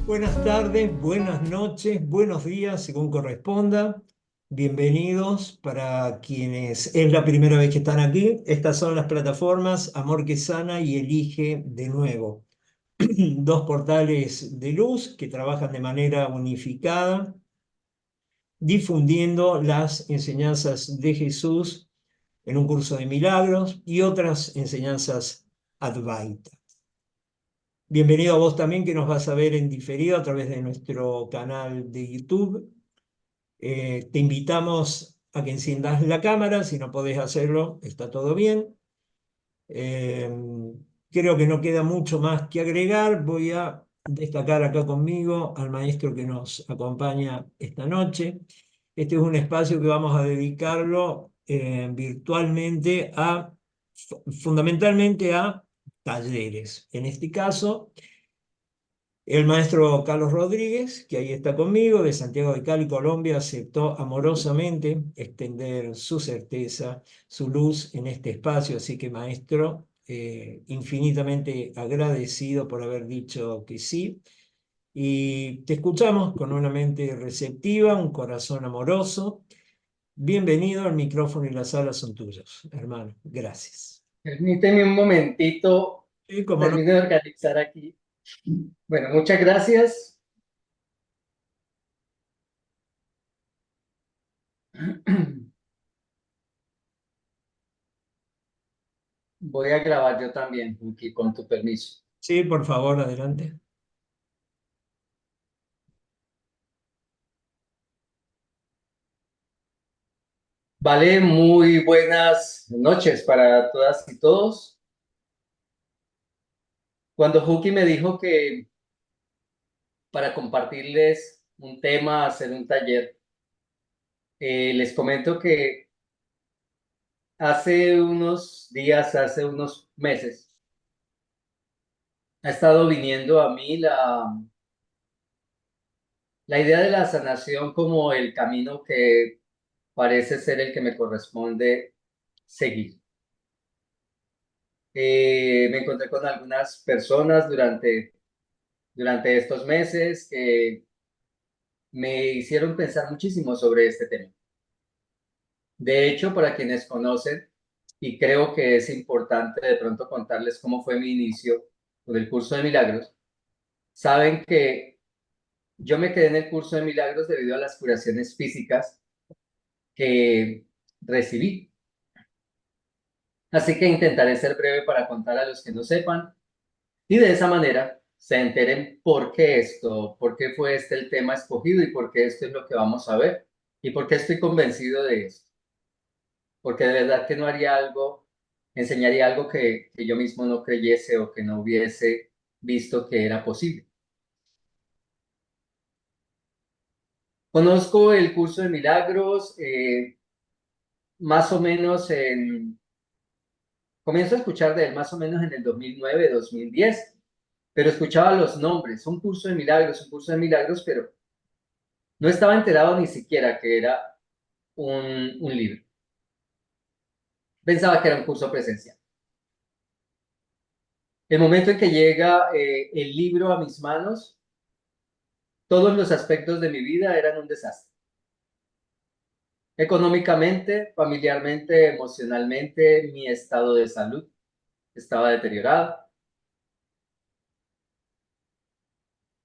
Buenas tardes, buenas noches, buenos días, según corresponda. Bienvenidos para quienes es la primera vez que están aquí. Estas son las plataformas Amor que Sana y Elige de Nuevo. Dos portales de luz que trabajan de manera unificada, difundiendo las enseñanzas de Jesús en un curso de milagros y otras enseñanzas Advaita. Bienvenido a vos también que nos vas a ver en diferido a través de nuestro canal de YouTube. Te invitamos a que enciendas la cámara, si no podés hacerlo, está todo bien. Eh, Creo que no queda mucho más que agregar. Voy a destacar acá conmigo al maestro que nos acompaña esta noche. Este es un espacio que vamos a dedicarlo virtualmente fundamentalmente a talleres. En este caso el maestro Carlos Rodríguez, que ahí está conmigo, de Santiago de Cali, Colombia, aceptó amorosamente extender su certeza, su luz en este espacio. Así que, maestro, infinitamente agradecido por haber dicho que sí. Y te escuchamos con una mente receptiva, un corazón amoroso. Bienvenido, el micrófono y la sala son tuyos, hermano. Gracias. Permíteme un momentito, Y como no, termino de organizar aquí. Bueno, muchas gracias. Voy a grabar yo también, Vicky, con tu permiso. sí, por favor, adelante. Vale, muy buenas noches para todas y todos. Cuando Huki me dijo que para compartirles un tema, hacer un taller, les comento que hace unos días, hace unos meses, ha estado viniendo a mí la idea de la sanación como el camino que parece ser el que me corresponde seguir. Me encontré con algunas personas durante estos meses que me hicieron pensar muchísimo sobre este tema. De hecho, para quienes conocen, y creo que es importante de pronto contarles cómo fue mi inicio con el curso de milagros, saben que yo me quedé en el curso de milagros debido a las curaciones físicas que recibí. Así que intentaré ser breve para contar a los que no sepan y de esa manera se enteren por qué esto, por qué fue este el tema escogido y por qué esto es lo que vamos a ver y por qué estoy convencido de esto. Porque de verdad que no haría algo, enseñaría algo que yo mismo no creyese o que no hubiese visto que era posible. Conozco el curso de milagros más o menos comienzo a escuchar de él más o menos en el 2009, 2010, pero escuchaba los nombres, un curso de milagros, pero no estaba enterado ni siquiera que era un libro. Pensaba que era un curso presencial. El momento en que llega el libro a mis manos, todos los aspectos de mi vida eran un desastre. Económicamente, familiarmente, emocionalmente, mi estado de salud estaba deteriorado.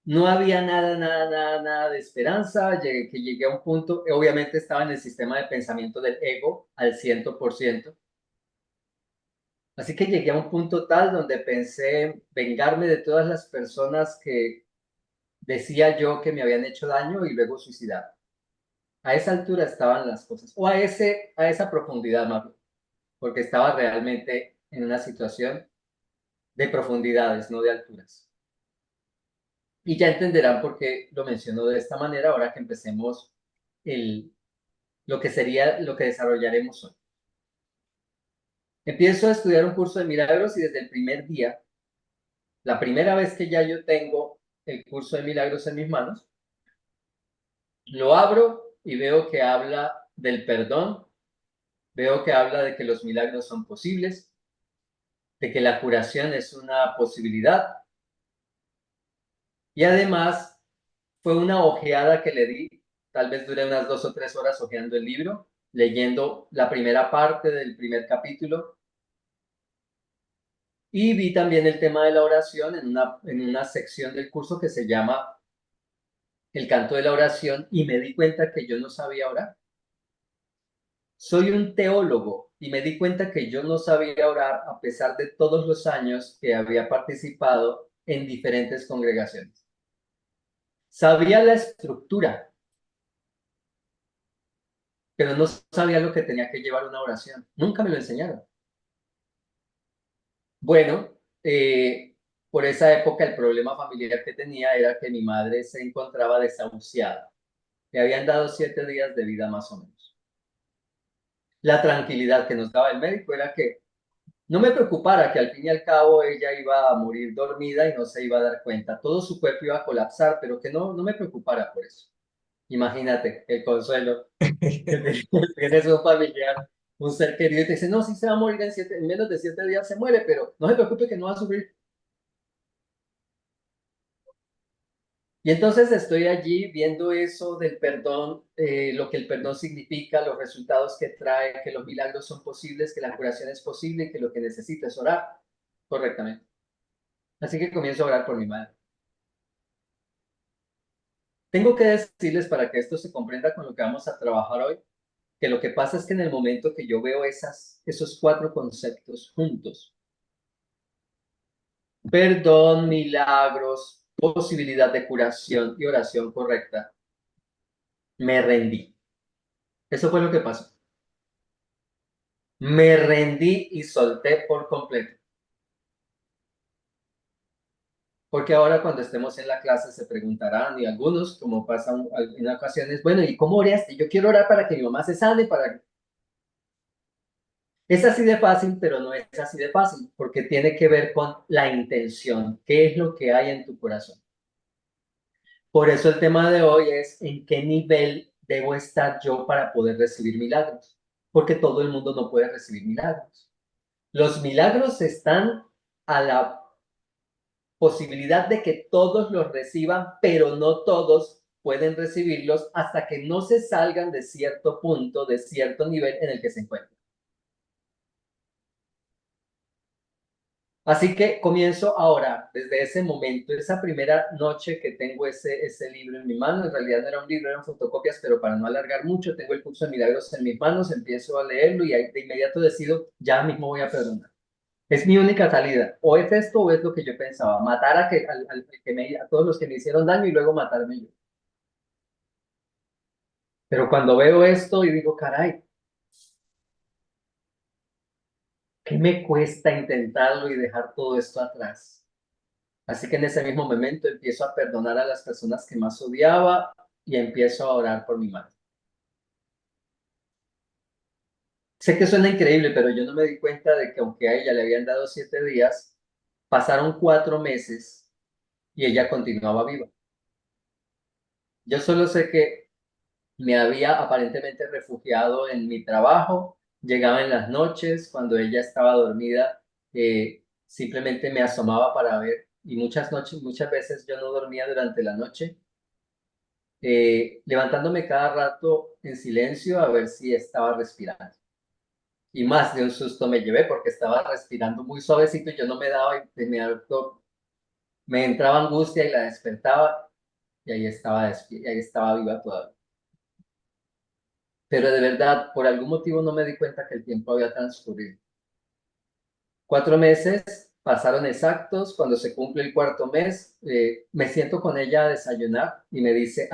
No había nada, nada, nada, nada de esperanza. Llegué a un punto, obviamente estaba en el sistema de pensamiento del ego al 100%. Así que llegué a un punto tal donde pensé vengarme de todas las personas que decía yo que me habían hecho daño y luego suicidar. A esa altura estaban las cosas, o a esa profundidad más bien, porque estaba realmente en una situación de profundidades, no de alturas. Y ya entenderán por qué lo menciono de esta manera ahora que empecemos el, lo que sería lo que desarrollaremos hoy. Empiezo a estudiar un curso de milagros y desde el primer día, la primera vez que ya yo tengo el curso de milagros en mis manos, lo abro y veo que habla del perdón, veo que habla de que los milagros son posibles, de que la curación es una posibilidad Y además fue una ojeada que le di, tal vez duré unas 2 o 3 horas hojeando el libro, leyendo la primera parte del primer capítulo, y vi también el tema de la oración en una sección del curso que se llama El canto de la oración, y me di cuenta que yo no sabía orar. Soy un teólogo y me di cuenta que yo no sabía orar a pesar de todos los años que había participado en diferentes congregaciones. Sabía la estructura, pero no sabía lo que tenía que llevar una oración. Nunca me lo enseñaron. Bueno, por esa época el problema familiar que tenía era que mi madre se encontraba desahuciada. Le habían dado 7 días de vida más o menos. La tranquilidad que nos daba el médico era que no me preocupara, que al fin y al cabo ella iba a morir dormida y no se iba a dar cuenta. Todo su cuerpo iba a colapsar, pero que no me preocupara por eso. Imagínate el consuelo que tienes un familiar, un ser querido, y te dice, no, sí se va a morir en menos de 7 días se muere, pero no se preocupe que no va a sufrir. Y entonces estoy allí viendo eso del perdón, lo que el perdón significa, los resultados que trae, que los milagros son posibles, que la curación es posible y que lo que necesito es orar correctamente. Así que comienzo a orar por mi madre. Tengo que decirles para que esto se comprenda con lo que vamos a trabajar hoy, que lo que pasa es que en el momento que yo veo esos 4 conceptos juntos, perdón, milagros, posibilidad de curación y oración correcta, me rendí. Eso fue lo que pasó. Me rendí y solté por completo. Porque ahora cuando estemos en la clase se preguntarán, y algunos, como pasa en ocasiones, bueno, ¿y cómo oraste? Yo quiero orar para que mi mamá se sane, para... Es así de fácil, pero no es así de fácil, porque tiene que ver con la intención. ¿Qué es lo que hay en tu corazón? Por eso el tema de hoy es en qué nivel debo estar yo para poder recibir milagros, porque todo el mundo no puede recibir milagros. Los milagros están a la posibilidad de que todos los reciban, pero no todos pueden recibirlos hasta que no se salgan de cierto punto, de cierto nivel en el que se encuentran. Así que comienzo a orar desde ese momento, esa primera noche que tengo ese libro en mi mano. En realidad no era un libro, eran fotocopias, pero para no alargar mucho, tengo el curso de milagros en mis manos, empiezo a leerlo y de inmediato decido, ya mismo voy a perdonar. Es mi única salida. O es esto o es lo que yo pensaba, matar a todos los que me hicieron daño y luego matarme yo. Pero cuando veo esto y digo, caray, ¿qué me cuesta intentarlo y dejar todo esto atrás? Así que en ese mismo momento empiezo a perdonar a las personas que más odiaba y empiezo a orar por mi madre. Sé que suena increíble, pero yo no me di cuenta de que aunque a ella le habían dado 7 días, pasaron 4 meses y ella continuaba viva. Yo solo sé que me había aparentemente refugiado en mi trabajo, llegaba en las noches, cuando ella estaba dormida, simplemente me asomaba para ver, y muchas noches, muchas veces yo no dormía durante la noche, levantándome cada rato en silencio a ver si estaba respirando. Y más de un susto me llevé porque estaba respirando muy suavecito y yo no me daba y me entraba angustia y la despertaba y ahí estaba viva todavía. Pero de verdad, por algún motivo no me di cuenta que el tiempo había transcurrido. 4 meses pasaron exactos, cuando se cumple el cuarto mes, me siento con ella a desayunar y me dice,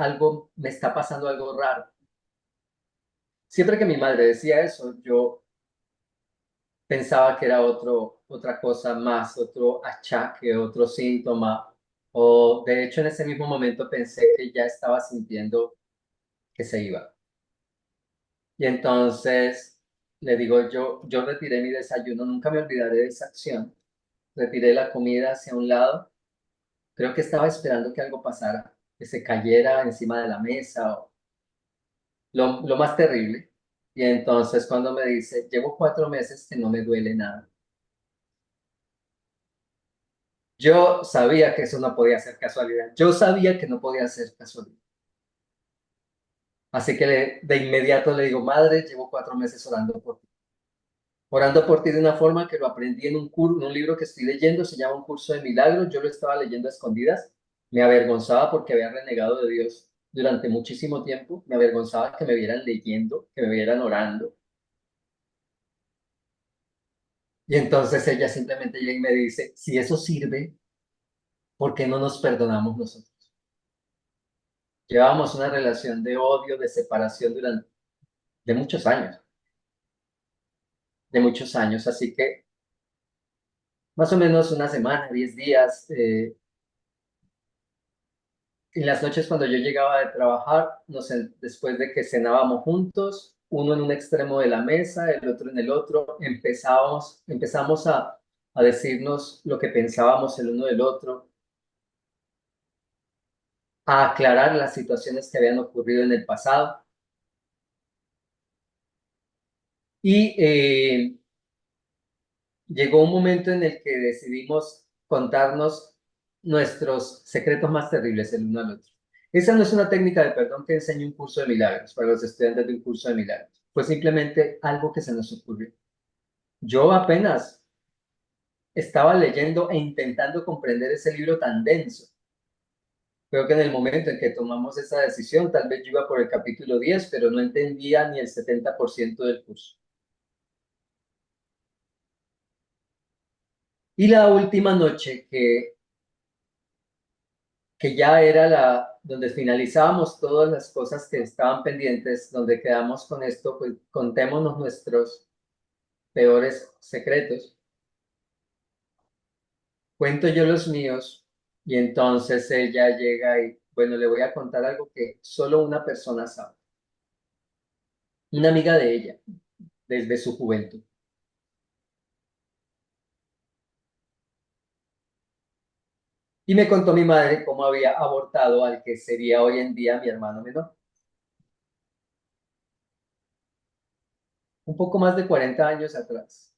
me está pasando algo raro. Siempre que mi madre decía eso, yo pensaba que era otra cosa más, otro achaque, otro síntoma, o de hecho en ese mismo momento pensé que ya estaba sintiendo que se iba. Y entonces le digo, yo retiré mi desayuno, nunca me olvidaré de esa acción. Retiré la comida hacia un lado. Creo que estaba esperando que algo pasara, que se cayera encima de la mesa o lo más terrible. Y entonces cuando me dice, llevo 4 meses que no me duele nada. Yo sabía que eso no podía ser casualidad. Yo sabía que no podía ser casualidad. Así que de inmediato le digo, madre, llevo 4 meses orando por ti. Orando por ti de una forma que lo aprendí en un libro que estoy leyendo, se llama Un Curso de Milagros. Yo lo estaba leyendo a escondidas. Me avergonzaba porque había renegado de Dios durante muchísimo tiempo. Me avergonzaba que me vieran leyendo, que me vieran orando. Y entonces ella simplemente llega y me dice, si eso sirve, ¿por qué no nos perdonamos nosotros? Llevábamos una relación de odio, de separación durante de muchos años, de muchos años. Así que más o menos una semana, 10 días, en las noches cuando yo llegaba de trabajar, después de que cenábamos juntos, uno en un extremo de la mesa, el otro en el otro, empezamos a decirnos lo que pensábamos el uno del otro, a aclarar las situaciones que habían ocurrido en el pasado. Y llegó un momento en el que decidimos contarnos nuestros secretos más terribles el uno al otro. Esa no es una técnica de perdón que enseñe un curso de milagros para los estudiantes de un curso de milagros. Fue simplemente algo que se nos ocurrió. Yo apenas estaba leyendo e intentando comprender ese libro tan denso. Creo que en el momento en que tomamos esa decisión, tal vez yo iba por el capítulo 10, pero no entendía ni el 70% del curso. Y la última noche que ya era donde finalizábamos todas las cosas que estaban pendientes, donde quedamos con esto, pues contémonos nuestros peores secretos. Cuento yo los míos y entonces ella llega y, bueno, le voy a contar algo que solo una persona sabe, una amiga de ella, desde su juventud. Y me contó mi madre cómo había abortado al que sería hoy en día mi hermano menor. Un poco más de 40 años atrás,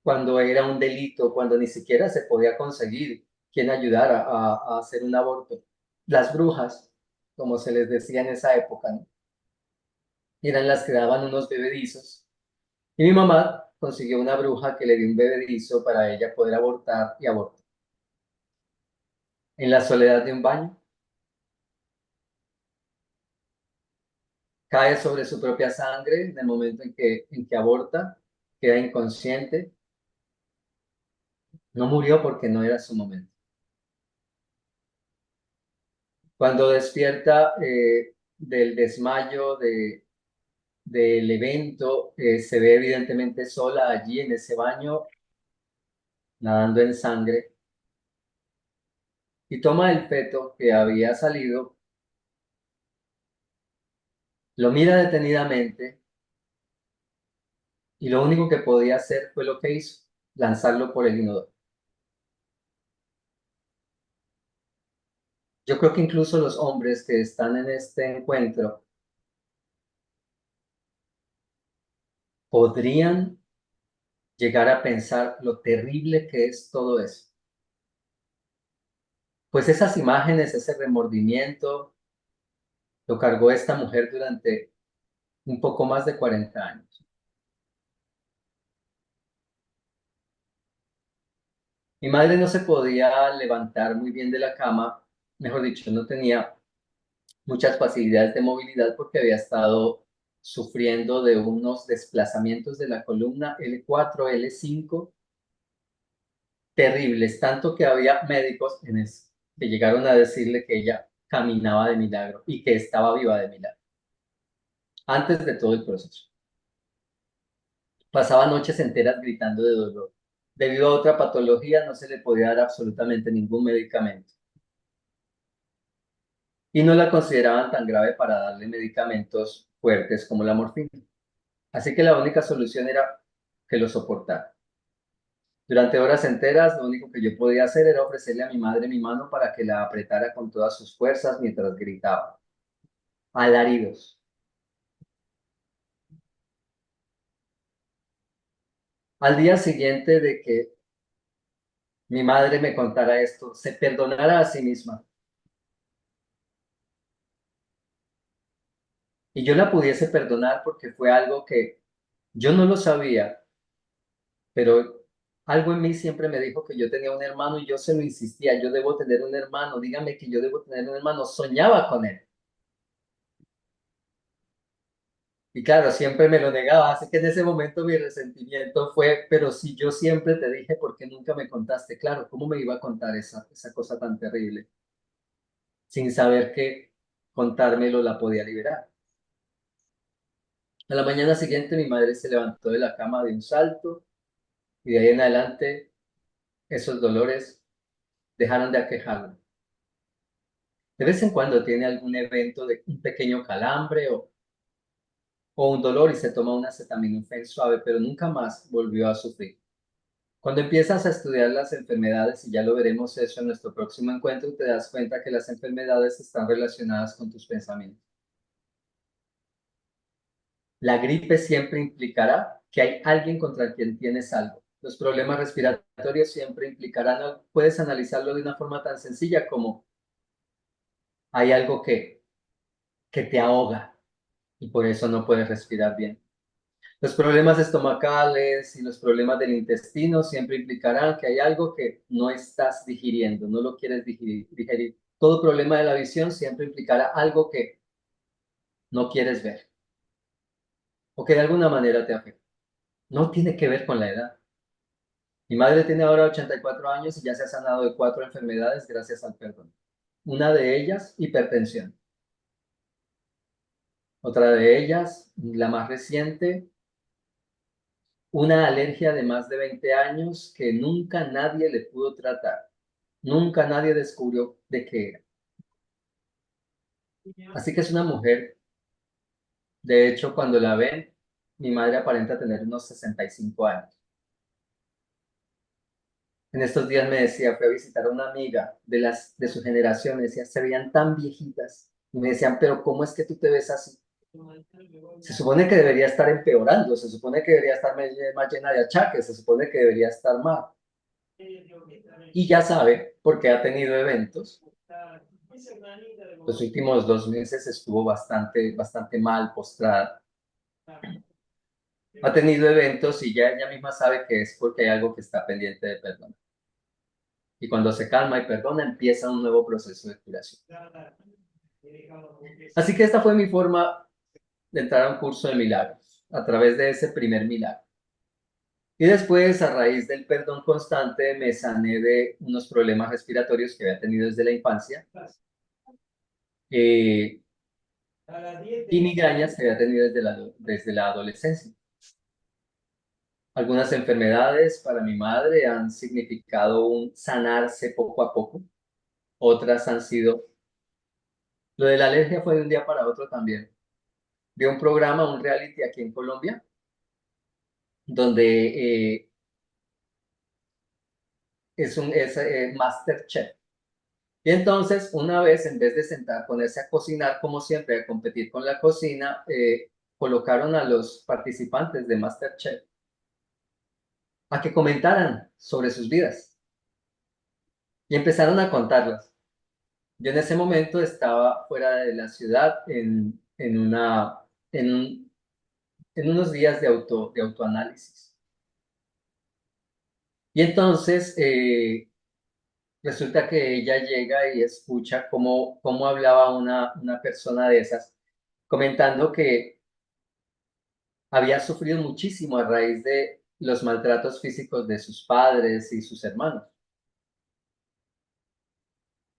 cuando era un delito, cuando ni siquiera se podía conseguir quien ayudara a hacer un aborto. Las brujas, como se les decía en esa época, ¿no? Eran las que daban unos bebedizos. Y mi mamá consiguió una bruja que le dio un bebedizo para ella poder abortar y abortar. En la soledad de un baño, cae sobre su propia sangre en el momento en que aborta, queda inconsciente. No murió porque no era su momento. Cuando despierta del desmayo, del evento, se ve evidentemente sola allí en ese baño, nadando en sangre, y toma el feto que había salido, lo mira detenidamente, y lo único que podía hacer fue lo que hizo, lanzarlo por el inodoro. Yo creo que incluso los hombres que están en este encuentro podrían llegar a pensar lo terrible que es todo eso. Pues esas imágenes, ese remordimiento, lo cargó esta mujer durante un poco más de 40 años. Mi madre no se podía levantar muy bien de la cama, mejor dicho, no tenía muchas facilidades de movilidad porque había estado sufriendo de unos desplazamientos de la columna L4, L5 terribles, tanto que había médicos en eso, que llegaron a decirle que ella caminaba de milagro y que estaba viva de milagro, antes de todo el proceso. Pasaba noches enteras gritando de dolor. Debido a otra patología, no se le podía dar absolutamente ningún medicamento. Y no la consideraban tan grave para darle medicamentos fuertes como la morfina. Así que la única solución era que lo soportara. Durante horas enteras, lo único que yo podía hacer era ofrecerle a mi madre mi mano para que la apretara con todas sus fuerzas mientras gritaba. Alaridos. Al día siguiente de que mi madre me contara esto, se perdonara a sí misma y yo la pudiese perdonar porque fue algo que yo no lo sabía, pero algo en mí siempre me dijo que yo tenía un hermano y yo se lo insistía, yo debo tener un hermano, dígame que yo debo tener un hermano, soñaba con él. Y claro, siempre me lo negaba, así que en ese momento mi resentimiento fue, pero si yo siempre te dije, ¿por qué nunca me contaste? Claro, ¿cómo me iba a contar esa cosa tan terrible? Sin saber que contármelo la podía liberar. A la mañana siguiente mi madre se levantó de la cama de un salto y de ahí en adelante esos dolores dejaron de aquejarla. De vez en cuando tiene algún evento de un pequeño calambre o un dolor y se toma una acetaminofén suave, pero nunca más volvió a sufrir. Cuando empiezas a estudiar las enfermedades, y ya lo veremos eso en nuestro próximo encuentro, te das cuenta que las enfermedades están relacionadas con tus pensamientos. La gripe siempre implicará que hay alguien contra quien tienes algo. Los problemas respiratorios siempre implicarán, puedes analizarlo de una forma tan sencilla como hay algo que te ahoga y por eso no puedes respirar bien. Los problemas estomacales y los problemas del intestino siempre implicarán que hay algo que no estás digiriendo, no lo quieres digerir. Todo problema de la visión siempre implicará algo que no quieres ver o que de alguna manera te afecta. No tiene que ver con la edad. Mi madre tiene ahora 84 años y ya se ha sanado de 4 enfermedades gracias al perdón. Una de ellas, hipertensión. Otra de ellas, la más reciente, una alergia de más de 20 años que nunca nadie le pudo tratar. Nunca nadie descubrió de qué era. Así que es una mujer, de hecho, cuando la ven, mi madre aparenta tener unos 65 años. En estos días me decía, fui a visitar a una amiga de su generación, me decía, se veían tan viejitas. Y me decían, pero ¿cómo es que tú te ves así? Se supone que debería estar empeorando, se supone que debería estar más llena de achaques, se supone que debería estar mal. Y ya sabe, porque ha tenido eventos. Los últimos 2 meses estuvo bastante mal, postrada. Ha tenido eventos y ya ella misma sabe que es porque hay algo que está pendiente de perdón. Y cuando se calma y perdona, empieza un nuevo proceso de curación. Así que esta fue mi forma de entrar a un curso de milagros, a través de ese primer milagro. Y después, a raíz del perdón constante, me sané de unos problemas respiratorios que había tenido desde la infancia y migrañas que había tenido desde la adolescencia. Algunas enfermedades para mi madre han significado un sanarse poco a poco. Otras han sido, lo de la alergia fue de un día para otro también. Vi un programa, un reality aquí en Colombia, donde es Masterchef. Y entonces, una vez, en vez de ponerse a cocinar como siempre, a competir con la cocina, colocaron a los participantes de Masterchef a que comentaran sobre sus vidas y empezaron a contarlas. Yo en ese momento estaba fuera de la ciudad en, un- en unos días de autoanálisis. Y entonces resulta que ella llega y escucha cómo hablaba una persona de esas, comentando que había sufrido muchísimo a raíz de los maltratos físicos de sus padres y sus hermanos.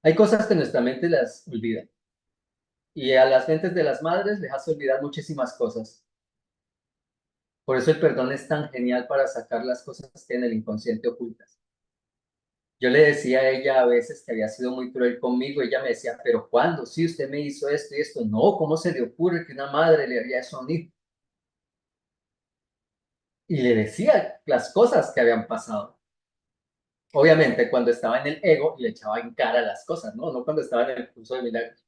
Hay cosas que nuestra mente las olvida y a las mentes de las madres les hace olvidar muchísimas cosas. Por eso el perdón es tan genial para sacar las cosas que en el inconsciente ocultas. Yo le decía a ella a veces que había sido muy cruel conmigo, ella me decía, pero ¿cuándo? Sí, usted me hizo esto y esto. No, ¿cómo se le ocurre que una madre le haría eso a un hijo? Y le decía las cosas que habían pasado. Obviamente cuando estaba en el ego y le echaba en cara las cosas, ¿no? No cuando estaba en el curso de milagros.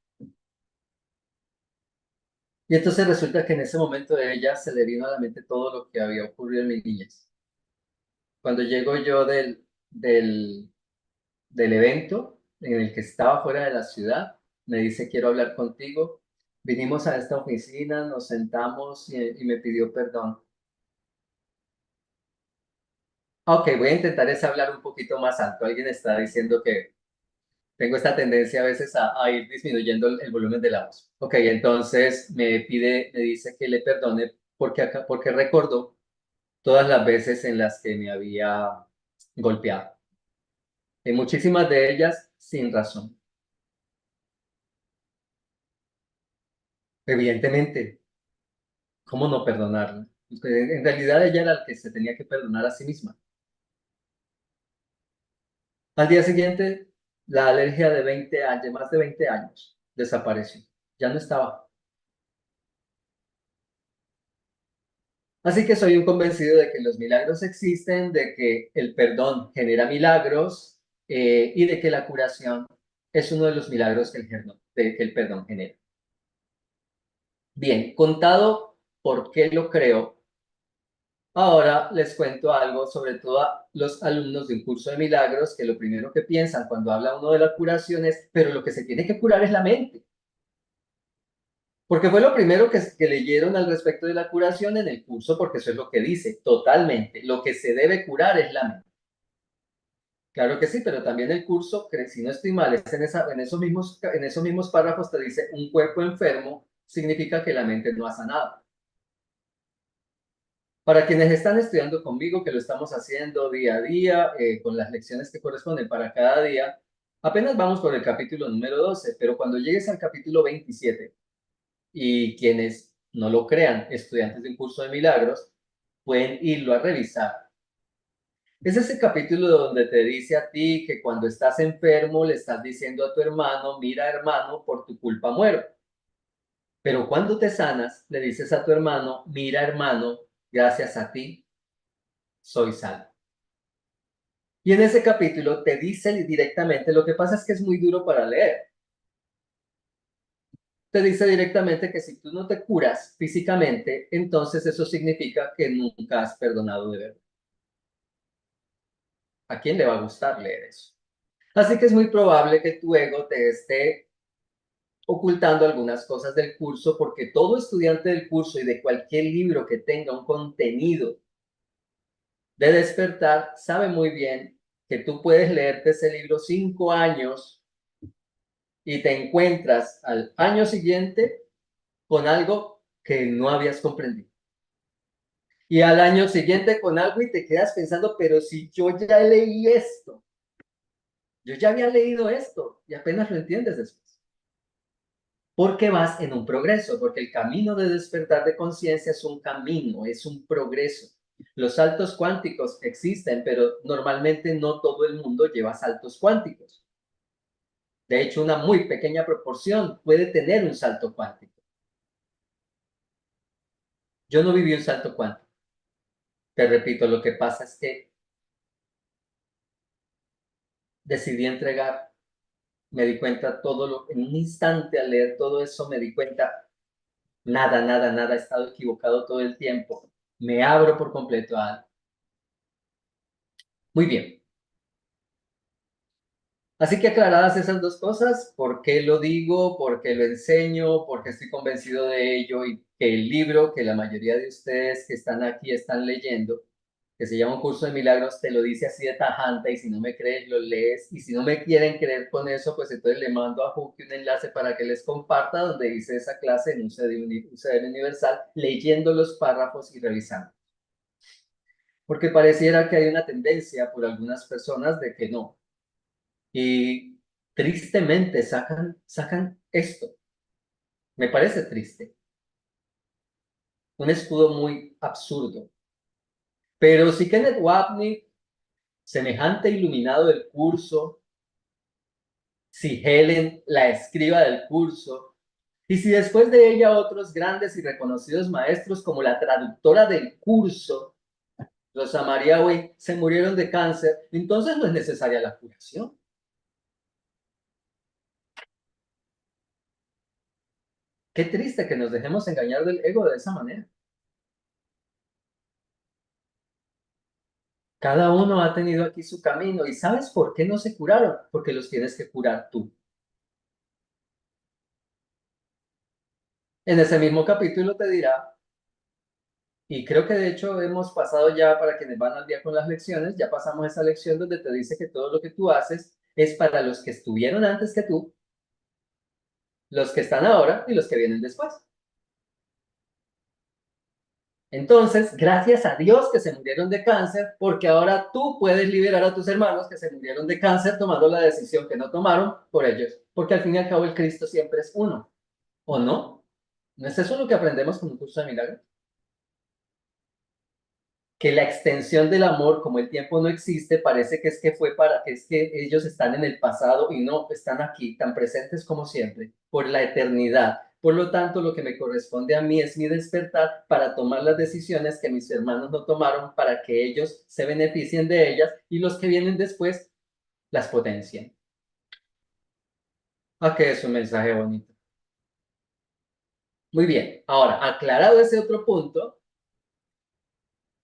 Y entonces resulta que en ese momento de ella se le vino a la mente todo lo que había ocurrido en mi niñez. Cuando llego yo del del evento en el que estaba fuera de la ciudad. Me dice, quiero hablar contigo. Vinimos a esta oficina, nos sentamos y me pidió perdón. Ok, voy a intentar es hablar un poquito más alto. Alguien está diciendo que tengo esta tendencia a veces a ir disminuyendo el volumen de la voz. Ok, entonces me dice que le perdone porque recordó todas las veces en las que me había golpeado. Y muchísimas de ellas sin razón. Evidentemente, ¿cómo no perdonarla? En realidad ella era la que se tenía que perdonar a sí misma. Al día siguiente, la alergia de 20 años, de más de 20 años, desapareció. Ya no estaba. Así que soy un convencido de que los milagros existen, de que el perdón genera milagros y de que la curación es uno de los milagros que el perdón genera. Bien, contado por qué lo creo, ahora les cuento algo sobre todo a los alumnos de un curso de milagros que lo primero que piensan cuando habla uno de la curación es, pero lo que se tiene que curar es la mente. Porque fue lo primero que leyeron al respecto de la curación en el curso, porque eso es lo que dice, totalmente. Lo que se debe curar es la mente. Claro que sí, pero también el curso, que si no estoy mal, es en esos mismos párrafos te dice un cuerpo enfermo significa que la mente no ha sanado. Para quienes están estudiando conmigo, que lo estamos haciendo día a día, con las lecciones que corresponden para cada día, apenas vamos por el capítulo número 12, pero cuando llegues al capítulo 27, y quienes no lo crean, estudiantes de un curso de milagros, pueden irlo a revisar. Es ese capítulo donde te dice a ti que cuando estás enfermo le estás diciendo a tu hermano, mira hermano, por tu culpa muero. Pero cuando te sanas, le dices a tu hermano, mira hermano, gracias a ti soy salvo. Y en ese capítulo te dice directamente, lo que pasa es que es muy duro para leer. Te dice directamente que si tú no te curas físicamente, entonces eso significa que nunca has perdonado de verdad. ¿A quién le va a gustar leer eso? Así que es muy probable que tu ego te esté ocultando algunas cosas del curso, porque todo estudiante del curso y de cualquier libro que tenga un contenido de despertar sabe muy bien que tú puedes leerte ese libro 5 años y te encuentras al año siguiente con algo que no habías comprendido. Y al año siguiente con algo y te quedas pensando, pero si yo ya leí esto, yo ya había leído esto y apenas lo entiendes después. Porque vas en un progreso, porque el camino de despertar de conciencia es un camino, es un progreso. Los saltos cuánticos existen, pero normalmente no todo el mundo lleva saltos cuánticos. De hecho, una muy pequeña proporción puede tener un salto cuántico. Yo no viví un salto cuántico. Te repito, lo que pasa es que decidí entregar, me di cuenta en un instante al leer todo eso, me di cuenta, nada, nada, nada, he estado equivocado todo el tiempo. Me abro por completo a algo. Muy bien. Así que aclaradas esas dos cosas, ¿por qué lo digo? ¿Por qué lo enseño? ¿Por qué estoy convencido de ello? Y que el libro que la mayoría de ustedes que están aquí están leyendo, que se llama Un Curso de Milagros, te lo dice así de tajante y si no me crees, lo lees. Y si no me quieren creer con eso, pues entonces le mando a Juki un enlace para que les comparta donde hice esa clase en un CD Universal, leyendo los párrafos y revisando. Porque pareciera que hay una tendencia por algunas personas de que no. Y tristemente sacan esto. Me parece triste. Un escudo muy absurdo. Pero si Kenneth Wapnick, semejante iluminado del curso, si Helen, la escriba del curso, y si después de ella otros grandes y reconocidos maestros como la traductora del curso, Rosa María Wayne, se murieron de cáncer, entonces no es necesaria la curación. Qué triste que nos dejemos engañar del ego de esa manera. Cada uno ha tenido aquí su camino. ¿Y sabes por qué no se curaron? Porque los tienes que curar tú. En ese mismo capítulo te dirá, y creo que de hecho hemos pasado ya, para quienes van al día con las lecciones, ya pasamos esa lección donde te dice que todo lo que tú haces es para los que estuvieron antes que tú, los que están ahora y los que vienen después. Entonces, gracias a Dios que se murieron de cáncer, porque ahora tú puedes liberar a tus hermanos que se murieron de cáncer tomando la decisión que no tomaron por ellos. Porque al fin y al cabo el Cristo siempre es uno, ¿o no? ¿No es eso lo que aprendemos con un curso de milagros? Que la extensión del amor, como el tiempo no existe, parece que fue para que es que ellos están en el pasado y no, están aquí, tan presentes como siempre, por la eternidad. Por lo tanto, lo que me corresponde a mí es mi despertar para tomar las decisiones que mis hermanos no tomaron para que ellos se beneficien de ellas y los que vienen después las potencien. ¿A qué es un mensaje bonito? Muy bien, ahora, aclarado ese otro punto,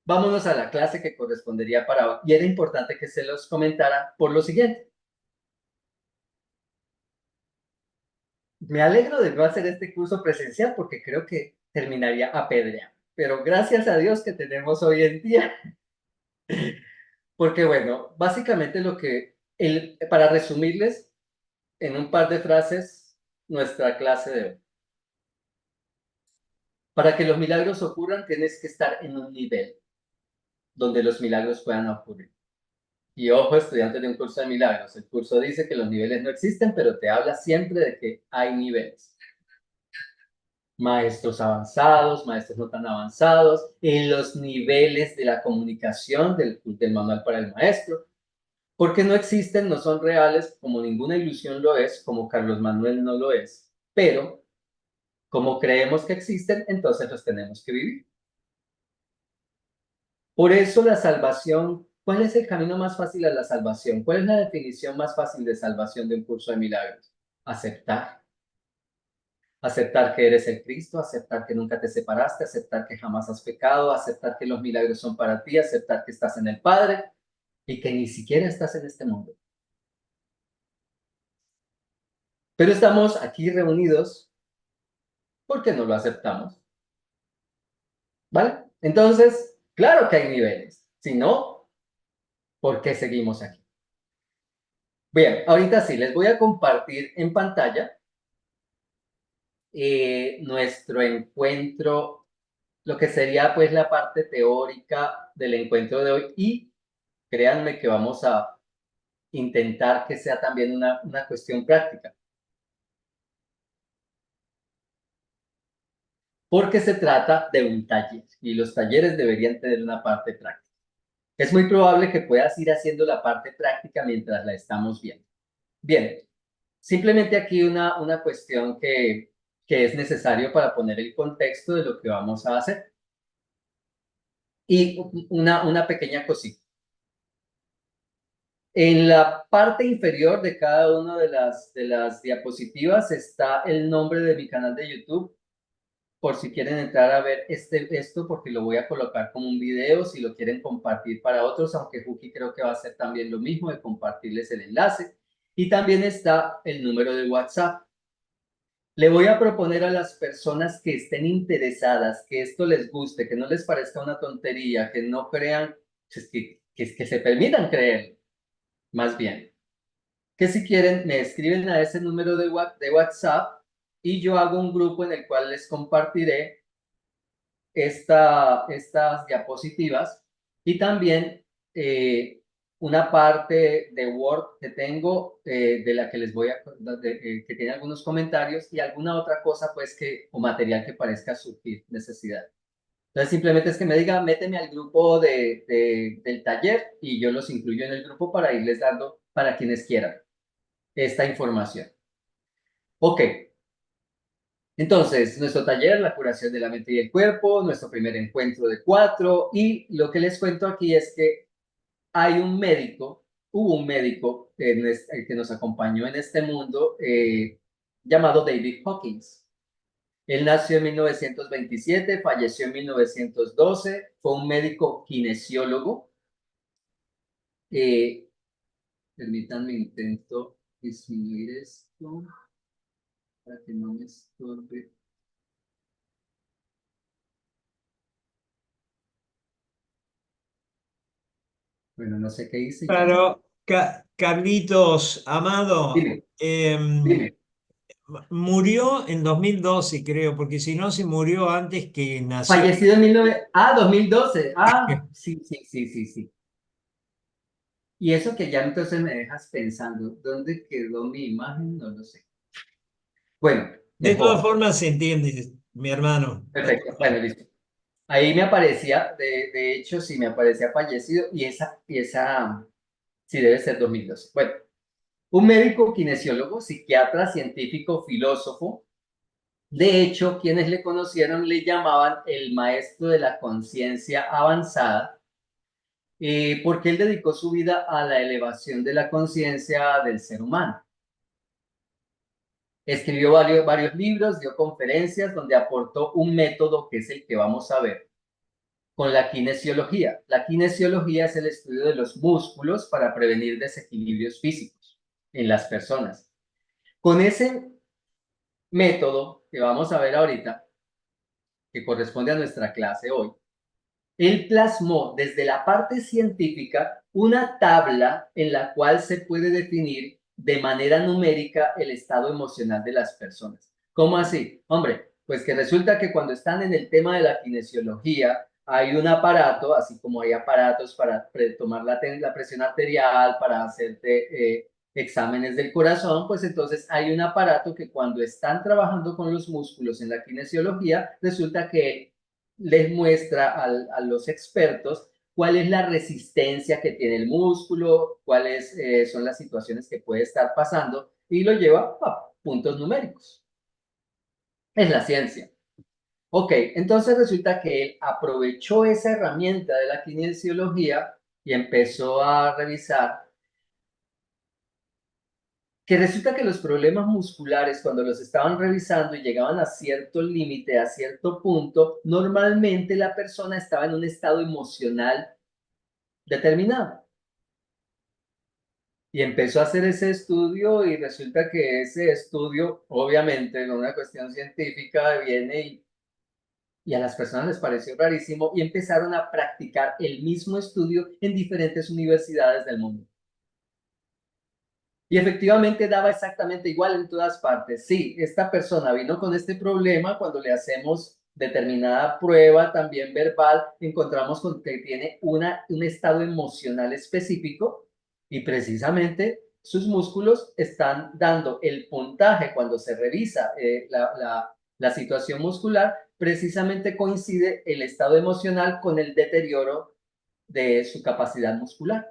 vámonos a la clase que correspondería para hoy. Y era importante que se los comentara por lo siguiente. Me alegro de no hacer este curso presencial porque creo que terminaría apedreado. Pero gracias a Dios que tenemos hoy en día. Porque bueno, básicamente para resumirles en un par de frases nuestra clase de hoy. Para que los milagros ocurran tienes que estar en un nivel donde los milagros puedan ocurrir. Y ojo, estudiantes de un curso de milagros, el curso dice que los niveles no existen, pero te habla siempre de que hay niveles. Maestros avanzados, maestros no tan avanzados, en los niveles de la comunicación del manual para el maestro, porque no existen, no son reales, como ninguna ilusión lo es, como Carlos Manuel no lo es, pero como creemos que existen, entonces los tenemos que vivir. Por eso la salvación, ¿cuál es el camino más fácil a la salvación? ¿Cuál es la definición más fácil de salvación de un curso de milagros? Aceptar. Aceptar que eres el Cristo, aceptar que nunca te separaste, aceptar que jamás has pecado, aceptar que los milagros son para ti, aceptar que estás en el Padre y que ni siquiera estás en este mundo. Pero estamos aquí reunidos porque no lo aceptamos. ¿Vale? Entonces, claro que hay niveles. Si no, ¿por qué seguimos aquí? Bien, ahorita sí, les voy a compartir en pantalla nuestro encuentro, lo que sería pues la parte teórica del encuentro de hoy y créanme que vamos a intentar que sea también una cuestión práctica, porque se trata de un taller y los talleres deberían tener una parte práctica. Es muy probable que puedas ir haciendo la parte práctica mientras la estamos viendo. Bien, simplemente aquí una cuestión que es necesario para poner el contexto de lo que vamos a hacer. Y una pequeña cosita. En la parte inferior de cada una de las diapositivas está el nombre de mi canal de YouTube, por si quieren entrar a ver esto, porque lo voy a colocar como un video, si lo quieren compartir para otros, aunque Juki creo que va a hacer también lo mismo, de compartirles el enlace. Y también está el número de WhatsApp. Le voy a proponer a las personas que estén interesadas, que esto les guste, que no les parezca una tontería, que no crean, pues, que se permitan creer, más bien, que si quieren me escriben a ese número de WhatsApp y yo hago un grupo en el cual les compartiré estas diapositivas y también una parte de Word que tengo de la que les voy a, que tiene algunos comentarios y alguna otra cosa pues o material que parezca surgir necesidad. Entonces simplemente es que me diga, méteme al grupo del taller y yo los incluyo en el grupo para irles dando para quienes quieran esta información. Ok, entonces, nuestro taller, la curación de la mente y el cuerpo, nuestro primer encuentro de 4, y lo que les cuento aquí es que hay un médico, hubo un médico que nos acompañó en este mundo llamado David Hawkins. Él nació en 1927, falleció en 1912, fue un médico kinesiólogo Permítanme, intento disminuir esto para que no me estorbe. Bueno, no sé qué hice, ya no. Claro, Carlitos Amado, Dime, dime. murió en 2012, creo, porque si no se murió antes que nació. Fallecido en 2012. Sí, sí, sí, sí, sí. Y eso que ya entonces me dejas pensando, ¿dónde quedó mi imagen? No lo sé. Bueno, De todas mejor. formas se entiende, mi hermano. Perfecto. Bueno, listo. Ahí me aparecía, de hecho, sí me aparecía fallecido y esa sí debe ser 2012. Bueno, un médico kinesiólogo, psiquiatra, científico, filósofo. De hecho, quienes le conocieron le llamaban el maestro de la conciencia avanzada, porque él dedicó su vida a la elevación de la conciencia del ser humano. Escribió varios libros, dio conferencias donde aportó un método que es el que vamos a ver con la kinesiología. La kinesiología es el estudio de los músculos para prevenir desequilibrios físicos en las personas. Con ese método que vamos a ver ahorita, que corresponde a nuestra clase hoy, él plasmó desde la parte científica una tabla en la cual se puede definir de manera numérica el estado emocional de las personas. ¿Cómo así? Hombre, pues que resulta que cuando están en el tema de la kinesiología, hay un aparato, así como hay aparatos para tomar la presión arterial, para hacerte exámenes del corazón, pues entonces hay un aparato que cuando están trabajando con los músculos en la kinesiología, resulta que les muestra a los expertos cuál es la resistencia que tiene el músculo, cuáles son las situaciones que puede estar pasando y lo lleva a puntos numéricos. Es la ciencia. Ok, entonces resulta que él aprovechó esa herramienta de la kinesiología y empezó a revisar que resulta que los problemas musculares, cuando los estaban revisando y llegaban a cierto límite, a cierto punto, normalmente la persona estaba en un estado emocional determinado. Y empezó a hacer ese estudio y resulta que ese estudio, obviamente, en una cuestión científica, viene y a las personas les pareció rarísimo y empezaron a practicar el mismo estudio en diferentes universidades del mundo. Y efectivamente daba exactamente igual en todas partes. Sí, esta persona vino con este problema, cuando le hacemos determinada prueba también verbal, encontramos con que tiene un estado emocional específico y precisamente sus músculos están dando el puntaje cuando se revisa la situación muscular, precisamente coincide el estado emocional con el deterioro de su capacidad muscular.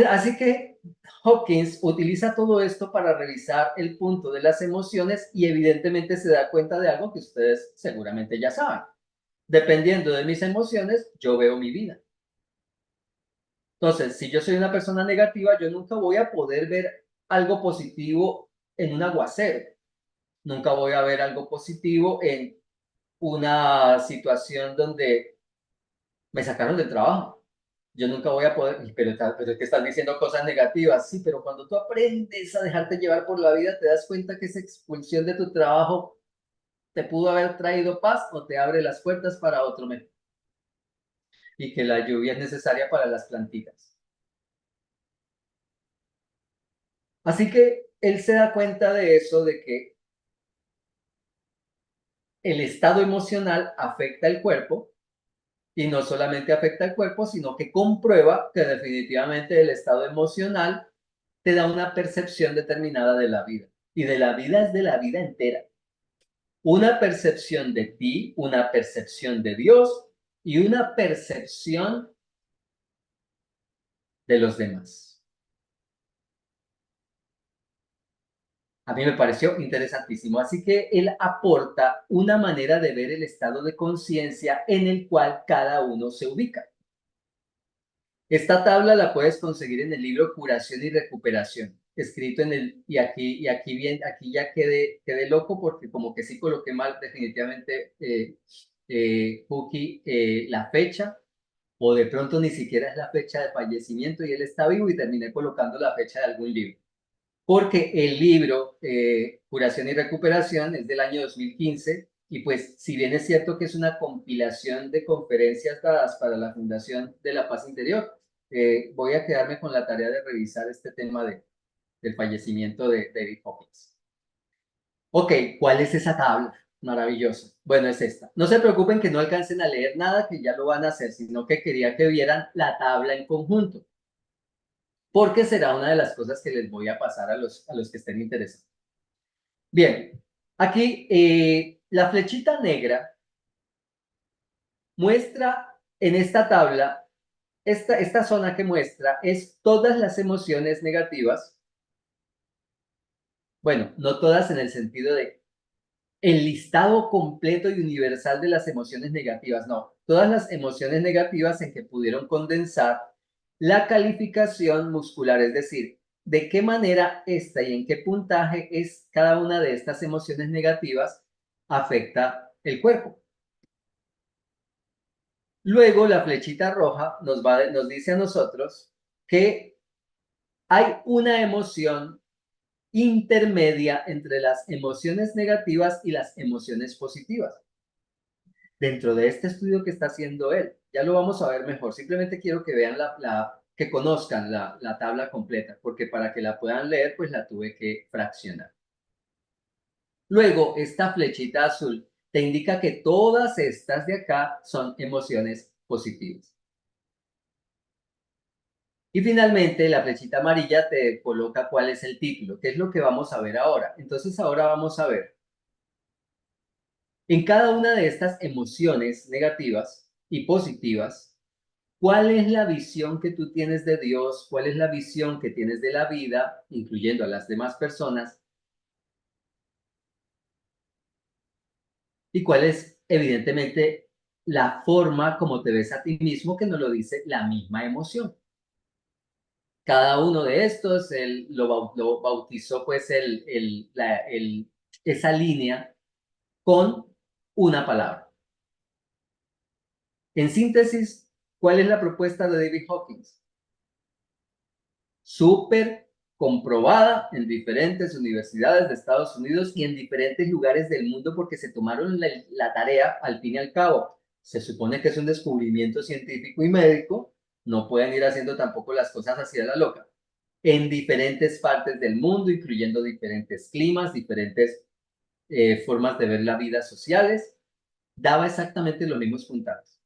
Así que Hawkins utiliza todo esto para revisar el punto de las emociones y evidentemente se da cuenta de algo que ustedes seguramente ya saben. Dependiendo de mis emociones, yo veo mi vida. Entonces, si yo soy una persona negativa, yo nunca voy a poder ver algo positivo en un aguacero. Nunca voy a ver algo positivo en una situación donde me sacaron del trabajo. Yo nunca voy a poder, pero es que estás diciendo cosas negativas, sí, pero cuando tú aprendes a dejarte llevar por la vida, te das cuenta que esa expulsión de tu trabajo te pudo haber traído paz o te abre las puertas para otro mejor. Y que la lluvia es necesaria para las plantitas. Así que él se da cuenta de eso, de que el estado emocional afecta el cuerpo y no solamente afecta el cuerpo, sino que comprueba que definitivamente el estado emocional te da una percepción determinada de la vida. Y de la vida es de la vida entera. Una percepción de ti, una percepción de Dios y una percepción de los demás. A mí me pareció interesantísimo. Así que él aporta una manera de ver el estado de conciencia en el cual cada uno se ubica. Esta tabla la puedes conseguir en el libro Curación y Recuperación, escrito en el, aquí ya quedé loco porque como que sí coloqué mal definitivamente, Cookie, la fecha, o de pronto ni siquiera es la fecha de fallecimiento y él está vivo y terminé colocando la fecha de algún libro. Porque el libro Curación y Recuperación es del año 2015 y pues si bien es cierto que es una compilación de conferencias dadas para la Fundación de la Paz Interior, voy a quedarme con la tarea de revisar este tema del fallecimiento de David Hawkins. Ok, ¿cuál es esa tabla? Maravillosa. Bueno, es esta. No se preocupen que no alcancen a leer nada, que ya lo van a hacer, sino que quería que vieran la tabla en conjunto, porque será una de las cosas que les voy a pasar a los que estén interesados. Bien, aquí la flechita negra muestra en esta tabla, esta zona que muestra es todas las emociones negativas. Bueno, no todas en el sentido de el listado completo y universal de las emociones negativas, no, todas las emociones negativas en que pudieron condensar la calificación muscular, es decir, de qué manera esta y en qué puntaje es cada una de estas emociones negativas afecta el cuerpo. Luego la flechita roja nos dice a nosotros que hay una emoción intermedia entre las emociones negativas y las emociones positivas. Dentro de este estudio que está haciendo él, ya lo vamos a ver mejor. Simplemente quiero que vean que conozcan la tabla completa, porque para que la puedan leer, pues la tuve que fraccionar. Luego, esta flechita azul te indica que todas estas de acá son emociones positivas. Y finalmente, la flechita amarilla te coloca cuál es el título, que es lo que vamos a ver ahora. Entonces, ahora vamos a ver en cada una de estas emociones negativas y positivas, ¿cuál es la visión que tú tienes de Dios? ¿Cuál es la visión que tienes de la vida, incluyendo a las demás personas? ¿Y cuál es, evidentemente, la forma como te ves a ti mismo, que nos lo dice la misma emoción? Cada uno de estos, él lo bautizó pues esa línea con una palabra. En síntesis, ¿cuál es la propuesta de David Hawkins? Súper comprobada en diferentes universidades de Estados Unidos y en diferentes lugares del mundo, porque se tomaron la tarea, al fin y al cabo. Se supone que es un descubrimiento científico y médico, no pueden ir haciendo tampoco las cosas así a la loca. En diferentes partes del mundo, incluyendo diferentes climas, diferentes formas de ver la vida sociales, daba exactamente los mismos puntajes.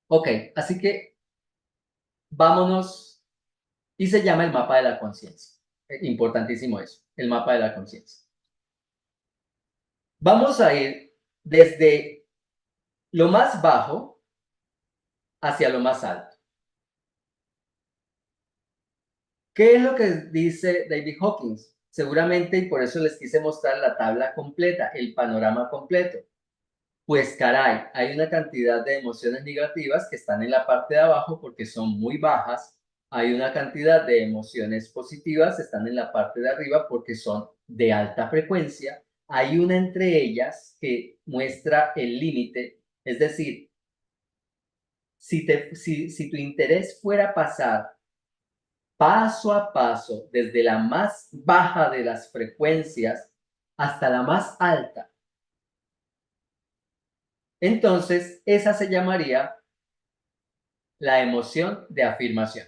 Ok, así que vámonos, y se llama el mapa de la conciencia. Importantísimo eso, el mapa de la conciencia. Vamos a ir desde lo más bajo hacia lo más alto. ¿Qué es lo que dice David Hawkins? Seguramente, y por eso les quise mostrar la tabla completa, el panorama completo. Pues caray, hay una cantidad de emociones negativas que están en la parte de abajo porque son muy bajas. Hay una cantidad de emociones positivas que están en la parte de arriba porque son de alta frecuencia. Hay una entre ellas que muestra el límite, es decir, si tu interés fuera pasar paso a paso desde la más baja de las frecuencias hasta la más alta, entonces esa se llamaría la emoción de afirmación.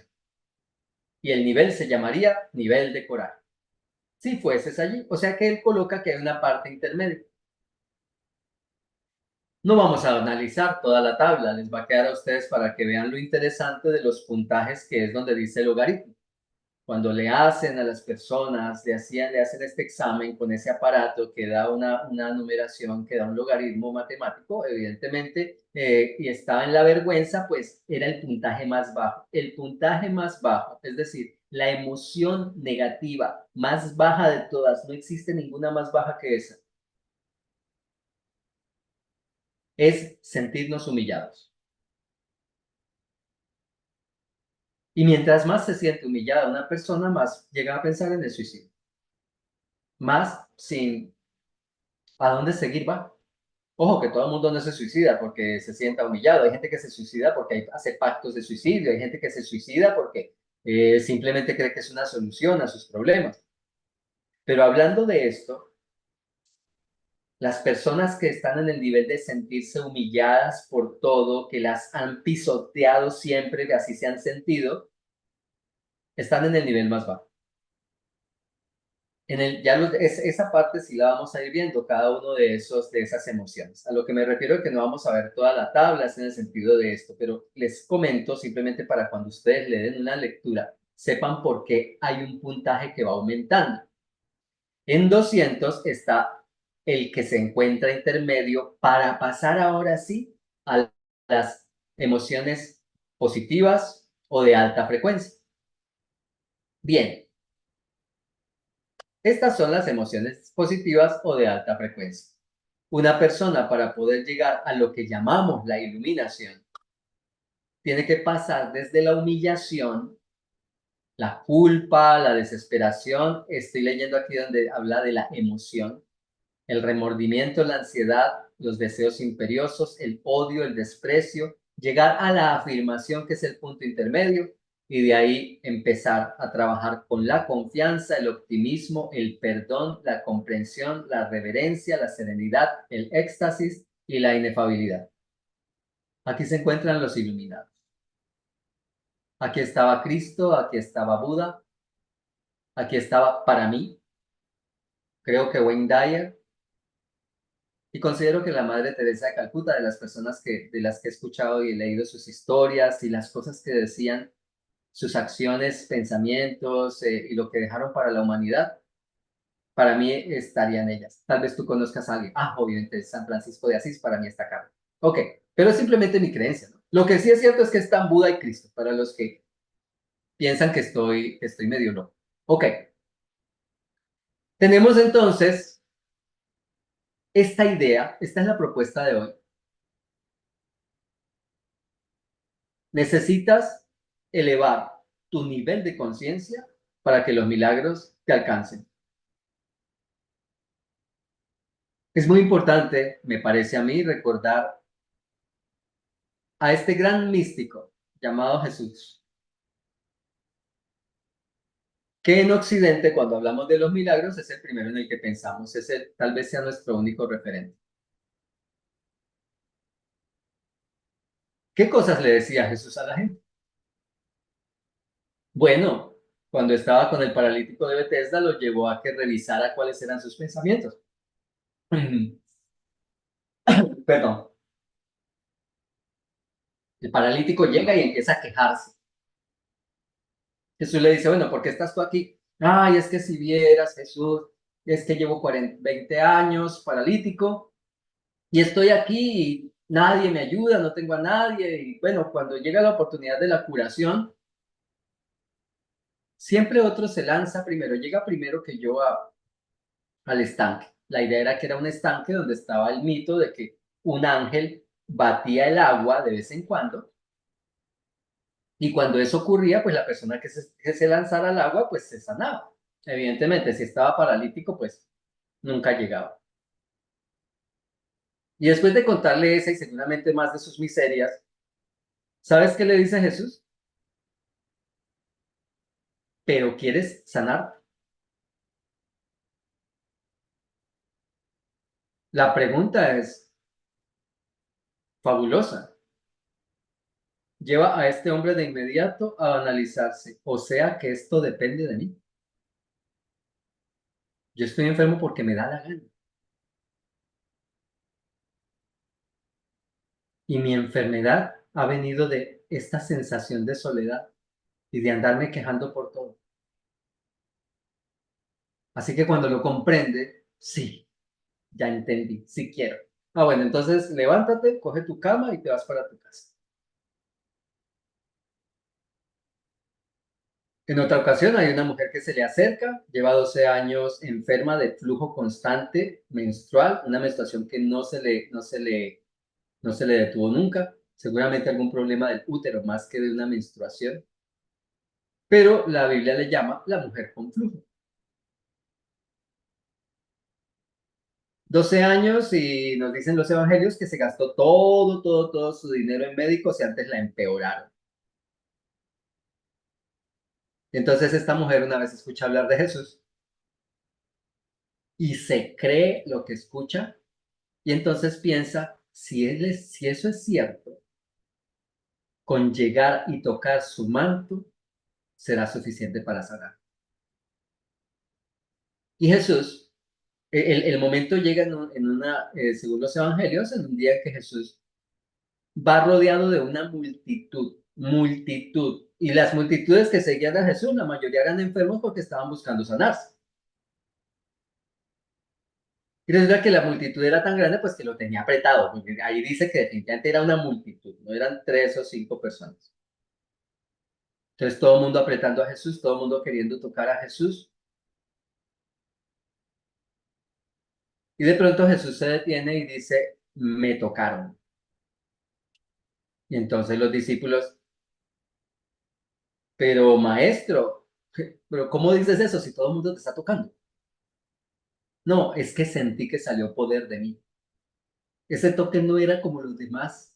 Y el nivel se llamaría nivel de coraje. Si fueses allí. O sea que él coloca que hay una parte intermedia. No vamos a analizar toda la tabla, les va a quedar a ustedes para que vean lo interesante de los puntajes, que es donde dice el logaritmo. Cuando le hacen a las personas, le hacen este examen con ese aparato que da una numeración, que da un logaritmo matemático, evidentemente, y estaba en la vergüenza, pues era el puntaje más bajo. El puntaje más bajo, es decir, la emoción negativa más baja de todas, no existe ninguna más baja que esa, es sentirnos humillados. Y mientras más se siente humillada una persona, más llega a pensar en el suicidio. Más sin a dónde seguir va. Ojo, que todo el mundo no se suicida porque se sienta humillado. Hay gente que se suicida porque hace pactos de suicidio. Hay gente que se suicida porque simplemente cree que es una solución a sus problemas. Pero hablando de esto, las personas que están en el nivel de sentirse humilladas por todo, que las han pisoteado siempre, que así se han sentido, están en el nivel más bajo. Esa parte sí la vamos a ir viendo, cada uno de esas emociones. A lo que me refiero es que no vamos a ver toda la tabla, es en el sentido de esto, pero les comento simplemente para cuando ustedes le den una lectura, sepan por qué hay un puntaje que va aumentando. En 200 está el que se encuentra intermedio para pasar ahora sí a las emociones positivas o de alta frecuencia. Bien, estas son las emociones positivas o de alta frecuencia. Una persona para poder llegar a lo que llamamos la iluminación tiene que pasar desde la humillación, la culpa, la desesperación. Estoy leyendo aquí donde habla de la emoción, el remordimiento, la ansiedad, los deseos imperiosos, el odio, el desprecio, llegar a la afirmación, que es el punto intermedio, y de ahí empezar a trabajar con la confianza, el optimismo, el perdón, la comprensión, la reverencia, la serenidad, el éxtasis y la inefabilidad. Aquí se encuentran los iluminados. Aquí estaba Cristo, aquí estaba Buda, aquí estaba para mí, creo que Wayne Dyer. Y considero que la Madre Teresa de Calcuta, de las personas de las que he escuchado y he leído sus historias y las cosas que decían, sus acciones, pensamientos y lo que dejaron para la humanidad, para mí estarían ellas. Tal vez tú conozcas a alguien. Ah, obviamente San Francisco de Asís, para mí está acá. Ok, pero es simplemente mi creencia, ¿no? Lo que sí es cierto es que están Buda y Cristo, para los que piensan que estoy medio loco. Ok, tenemos entonces esta idea, esta es la propuesta de hoy. Necesitas elevar tu nivel de conciencia para que los milagros te alcancen. Es muy importante, me parece a mí, recordar a este gran místico llamado Jesús, que en Occidente, cuando hablamos de los milagros, es el primero en el que pensamos, tal vez sea nuestro único referente. ¿Qué cosas le decía Jesús a la gente? Bueno, cuando estaba con el paralítico de Bethesda, lo llevó a que revisara cuáles eran sus pensamientos. Perdón. El paralítico llega y empieza a quejarse. Jesús le dice, bueno, ¿por qué estás tú aquí? Ay, es que si vieras, Jesús, es que llevo 20 años paralítico y estoy aquí y nadie me ayuda, no tengo a nadie. Y bueno, cuando llega la oportunidad de la curación, siempre otro se lanza primero, llega primero que yo al estanque. La idea era que era un estanque donde estaba el mito de que un ángel batía el agua de vez en cuando. Y cuando eso ocurría, pues la persona que se lanzara al agua, pues se sanaba. Evidentemente, si estaba paralítico, pues nunca llegaba. Y después de contarle esa y seguramente más de sus miserias, ¿sabes qué le dice Jesús? ¿Pero quieres sanar? La pregunta es fabulosa. Lleva a este hombre de inmediato a analizarse. O sea que esto depende de mí. Yo estoy enfermo porque me da la gana. Y mi enfermedad ha venido de esta sensación de soledad y de andarme quejando por todo. Así que cuando lo comprende, sí, ya entendí, sí quiero. Ah, bueno, entonces levántate, coge tu cama y te vas para tu casa. En otra ocasión hay una mujer que se le acerca, lleva 12 años enferma de flujo constante menstrual, una menstruación que no se le detuvo nunca, seguramente algún problema del útero más que de una menstruación, pero la Biblia le llama la mujer con flujo. 12 años y nos dicen los evangelios que se gastó todo su dinero en médicos y antes la empeoraron. Entonces esta mujer una vez escucha hablar de Jesús y se cree lo que escucha y entonces piensa, si eso es cierto, con llegar y tocar su manto será suficiente para sanar. Y Jesús, el momento llega según los evangelios, en un día en que Jesús va rodeado de una multitud. Y las multitudes que seguían a Jesús, la mayoría eran enfermos porque estaban buscando sanarse. Y resulta que la multitud era tan grande, pues que lo tenía apretado, porque ahí dice que definitivamente era una multitud, no eran 3 o 5 personas. Entonces todo el mundo apretando a Jesús, todo el mundo queriendo tocar a Jesús. Y de pronto Jesús se detiene y dice, me tocaron. Y entonces los discípulos, pero maestro, pero ¿cómo dices eso si todo el mundo te está tocando? No, es que sentí que salió poder de mí. Ese toque no era como los demás.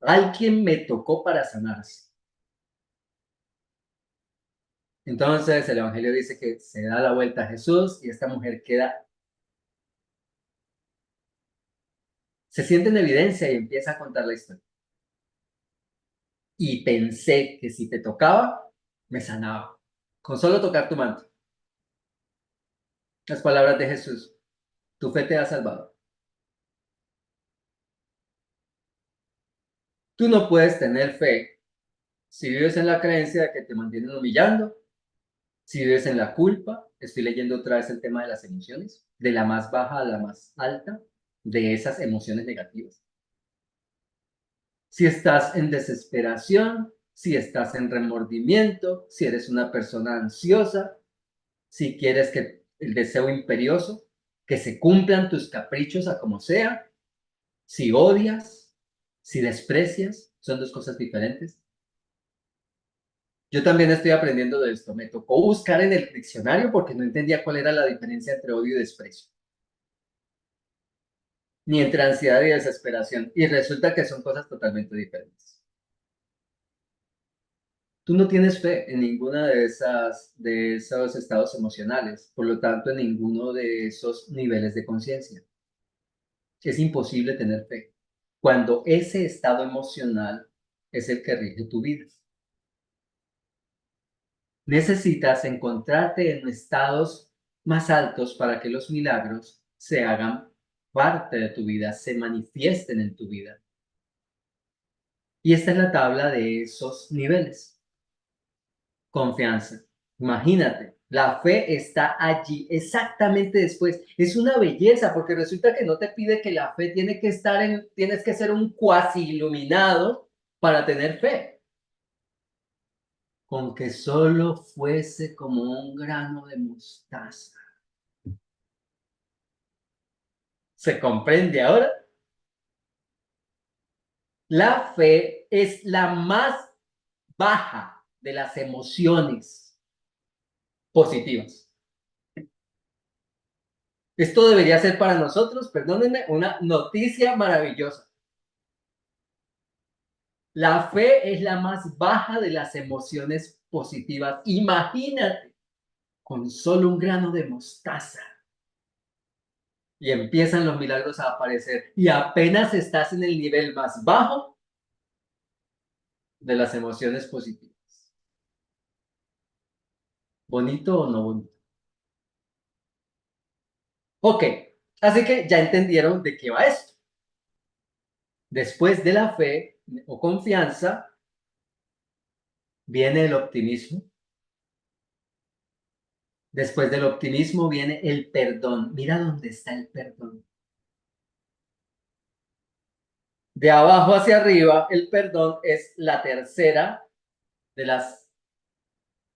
Alguien me tocó para sanarse. Entonces el Evangelio dice que se da la vuelta a Jesús y esta mujer se siente en evidencia y empieza a contar la historia. Y pensé que si te tocaba, me sanaba. Con solo tocar tu manto. Las palabras de Jesús, tu fe te ha salvado. Tú no puedes tener fe si vives en la creencia de que te mantienen humillando, si vives en la culpa. Estoy leyendo otra vez el tema de las emociones, de la más baja a la más alta, de esas emociones negativas. Si estás en desesperación, si estás en remordimiento, si eres una persona ansiosa, si quieres que el deseo imperioso, que se cumplan tus caprichos a como sea, si odias, si desprecias, son dos cosas diferentes. Yo también estoy aprendiendo de esto. Me tocó buscar en el diccionario porque no entendía cuál era la diferencia entre odio y desprecio, ni entre ansiedad y desesperación. Y resulta que son cosas totalmente diferentes. Tú no tienes fe en ninguna de esos estados emocionales, por lo tanto, en ninguno de esos niveles de conciencia. Es imposible tener fe cuando ese estado emocional es el que rige tu vida. Necesitas encontrarte en estados más altos para que los milagros se hagan parte de tu vida, se manifiesten en tu vida. Y esta es la tabla de esos niveles. Confianza. Imagínate, la fe está allí exactamente después. Es una belleza porque resulta que no te pide que la fe tienes que ser un cuasi iluminado para tener fe. Con que solo fuese como un grano de mostaza. ¿Se comprende ahora? La fe es la más baja de las emociones positivas. Esto debería ser para nosotros, perdónenme, una noticia maravillosa. La fe es la más baja de las emociones positivas. Imagínate, con solo un grano de mostaza. Y empiezan los milagros a aparecer. Y apenas estás en el nivel más bajo de las emociones positivas. ¿Bonito o no bonito? Ok, así que ya entendieron de qué va esto. Después de la fe o confianza, viene el optimismo. Después del optimismo viene el perdón. Mira dónde está el perdón. De abajo hacia arriba, el perdón es la tercera de las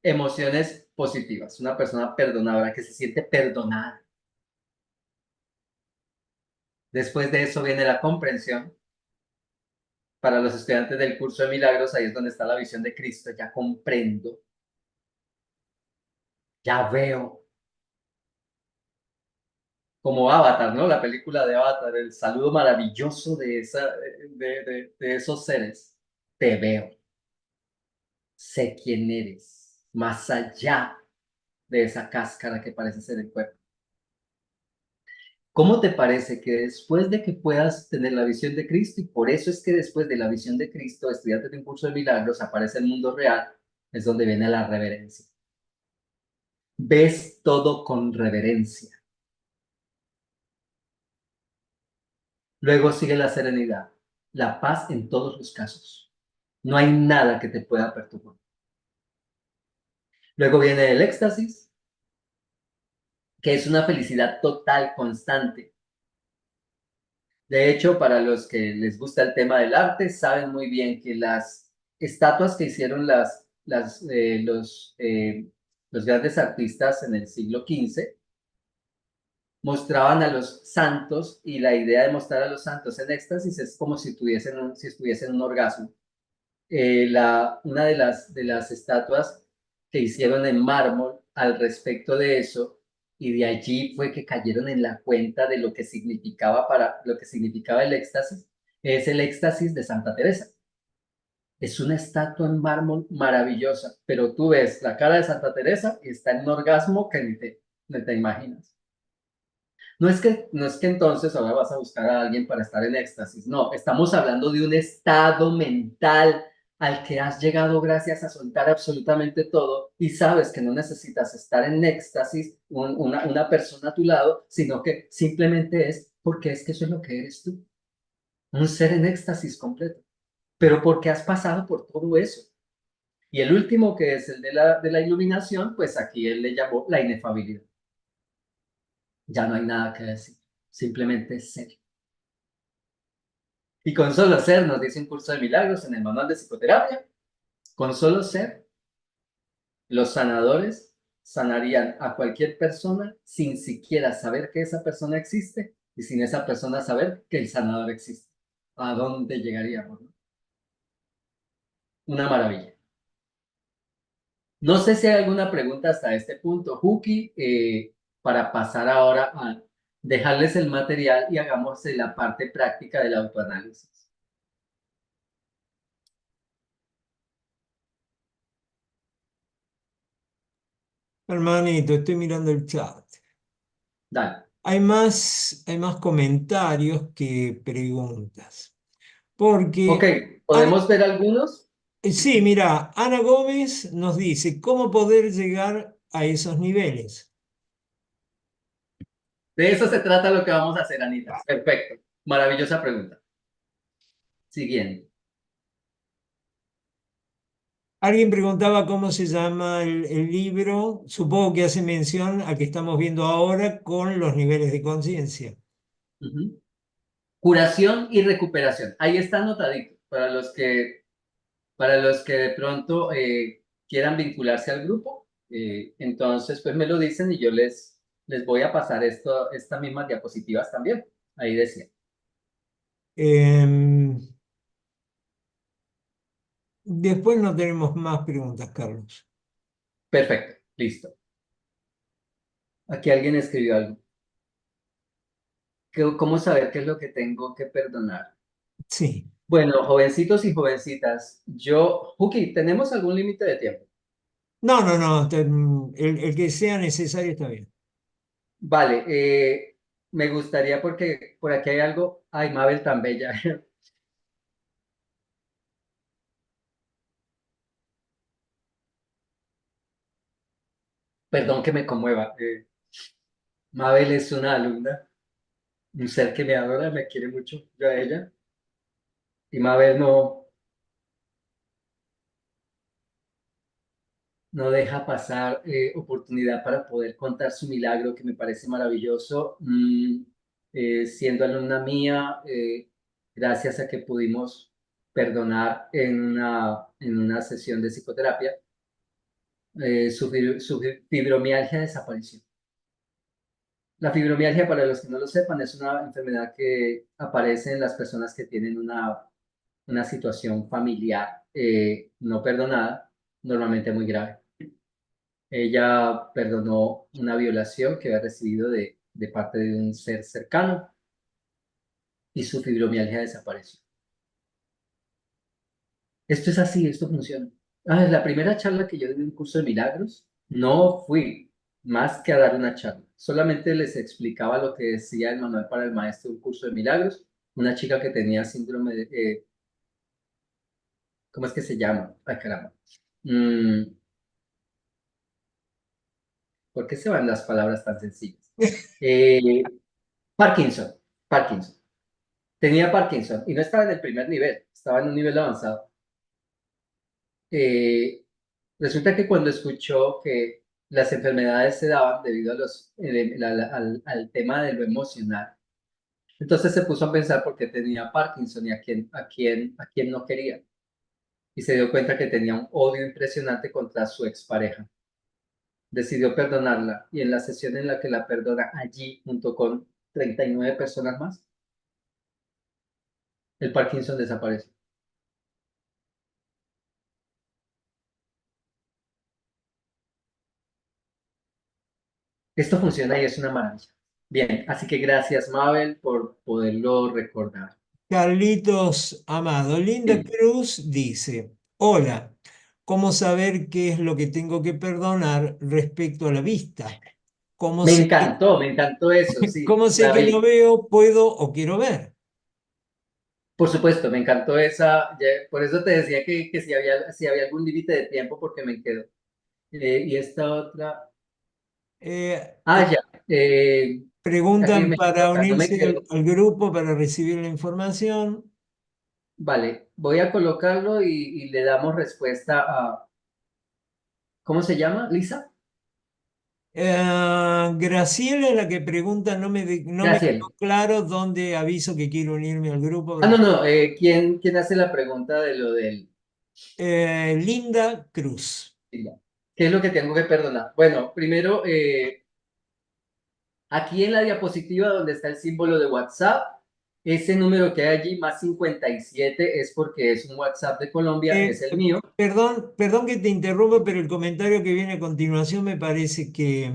emociones positivas. Una persona perdonadora que se siente perdonada. Después de eso viene la comprensión. Para los estudiantes del curso de milagros, ahí es donde está la visión de Cristo. Ya comprendo. Ya veo. como Avatar, ¿no? La película de Avatar, el saludo maravilloso de esos seres. Te veo, sé quién eres, más allá de esa cáscara que parece ser el cuerpo. ¿Cómo te parece que después de que puedas tener la visión de Cristo, y por eso es que después de la visión de Cristo, estudiante de un curso de milagros, aparece el mundo real, es donde viene la reverencia? Ves todo con reverencia. Luego sigue la serenidad, la paz en todos los casos. No hay nada que te pueda perturbar. Luego viene el éxtasis, que es una felicidad total, constante. De hecho, para los que les gusta el tema del arte, saben muy bien que las estatuas que hicieron los grandes artistas en el siglo XV mostraban a los santos, y la idea de mostrar a los santos en éxtasis es como si estuviesen en un orgasmo. Una de las estatuas que hicieron en mármol al respecto de eso, y de allí fue que cayeron en la cuenta de lo que significaba el éxtasis, es el éxtasis de Santa Teresa. Es una estatua en mármol maravillosa, pero tú ves la cara de Santa Teresa y está en un orgasmo que ni te imaginas. No es que entonces ahora vas a buscar a alguien para estar en éxtasis, no, estamos hablando de un estado mental al que has llegado gracias a soltar absolutamente todo y sabes que no necesitas estar en éxtasis, una persona a tu lado, sino que simplemente es porque es que eso es lo que eres tú, un ser en éxtasis completo, pero porque has pasado por todo eso. Y el último, que es el de la iluminación, pues aquí él le llamó la inefabilidad. Ya no hay nada que decir, simplemente ser. Y con solo ser, nos dice un curso de milagros en el manual de psicoterapia, con solo ser, los sanadores sanarían a cualquier persona sin siquiera saber que esa persona existe y sin esa persona saber que el sanador existe. ¿A dónde llegaríamos? Una maravilla. No sé si hay alguna pregunta hasta este punto, Juki, para pasar ahora a dejarles el material y hagamos la parte práctica del autoanálisis. Hermanito, estoy mirando el chat. Dale. Hay más comentarios que preguntas. Ok, Porque, ¿podemos ver algunos? sí, mira, Ana Gómez nos dice, ¿cómo poder llegar a esos niveles? De eso se trata lo que vamos a hacer, Anita. Perfecto. Maravillosa pregunta. Siguiente. Alguien preguntaba cómo se llama el libro, supongo que hace mención al que estamos viendo ahora con los niveles de conciencia. Ujú. Curación y recuperación. Ahí está anotadito para los que de pronto quieran vincularse al grupo. Entonces, pues me lo dicen y yo les voy a pasar estas mismas diapositivas también. Ahí decía. Em, Después no tenemos más preguntas, Carlos. Perfecto. Listo. Aquí alguien escribió algo. ¿Cómo saber qué es lo que tengo que perdonar? Sí. Bueno, jovencitos y jovencitas, Juki, ¿tenemos algún límite de tiempo? No, no, no. El que sea necesario está bien. Vale, me gustaría porque por aquí hay algo, ay, Mabel tan bella. Perdón que me conmueva. Mabel es una alumna, un ser que me adora, me quiere mucho, yo a ella, y Mabel no deja pasar oportunidad para poder contar su milagro, que me parece maravilloso. Siendo alumna mía, gracias a que pudimos perdonar en una sesión de psicoterapia, su fibromialgia desapareció. La fibromialgia, para los que no lo sepan, es una enfermedad que aparece en las personas que tienen una situación familiar no perdonada, normalmente muy grave. Ella perdonó una violación que había recibido de parte de un ser cercano y su fibromialgia desapareció. Esto es así, esto funciona. Ah, la primera charla que yo di en un curso de milagros, no fui más que a dar una charla. Solamente les explicaba lo que decía el manual para el maestro de un curso de milagros. Una chica que tenía síndrome de... ¿cómo es que se llama? Ay, caramba. ¿Por qué se van las palabras tan sencillas? Eh, Parkinson. Parkinson. Tenía Parkinson y no estaba en el primer nivel, estaba en un nivel avanzado. Resulta que cuando escuchó que las enfermedades se daban debido a al tema de lo emocional, entonces se puso a pensar por qué tenía Parkinson y a quién no quería. Y se dio cuenta que tenía un odio impresionante contra su expareja. Decidió perdonarla y en la sesión en la que la perdona allí, junto con 39 personas más, el Parkinson desapareció. Esto funciona y es una maravilla. Bien, así que gracias, Mabel, por poderlo recordar. Carlitos Amado, Linda Sí. Cruz dice, hola, ¿cómo saber qué es lo que tengo que perdonar respecto a la vista? ¿Cómo sé Me encantó eso, sí. cómo sé que no veo, puedo o quiero ver? Por supuesto, me encantó esa. Por eso te decía que si había algún límite de tiempo, porque me quedo. Y esta otra. Eh, Ah, ya. Aquí Preguntan me para coloca, no me unirse quedo. al grupo para recibir la información. Vale, voy a colocarlo y le damos respuesta a. ¿Cómo se llama? ¿Lisa? Graciela es la que pregunta, no me quedó Graciela. claro dónde aviso que quiero unirme al grupo. Ah, no, no. ¿Quién hace la pregunta de lo del. Linda Cruz. ¿Qué es lo que tengo que perdonar? Bueno, primero, aquí en la diapositiva donde está el símbolo de WhatsApp, ese número que hay allí, más 57, es porque es un WhatsApp de Colombia, es el mío. Perdón que te interrumpa, pero el comentario que viene a continuación me parece que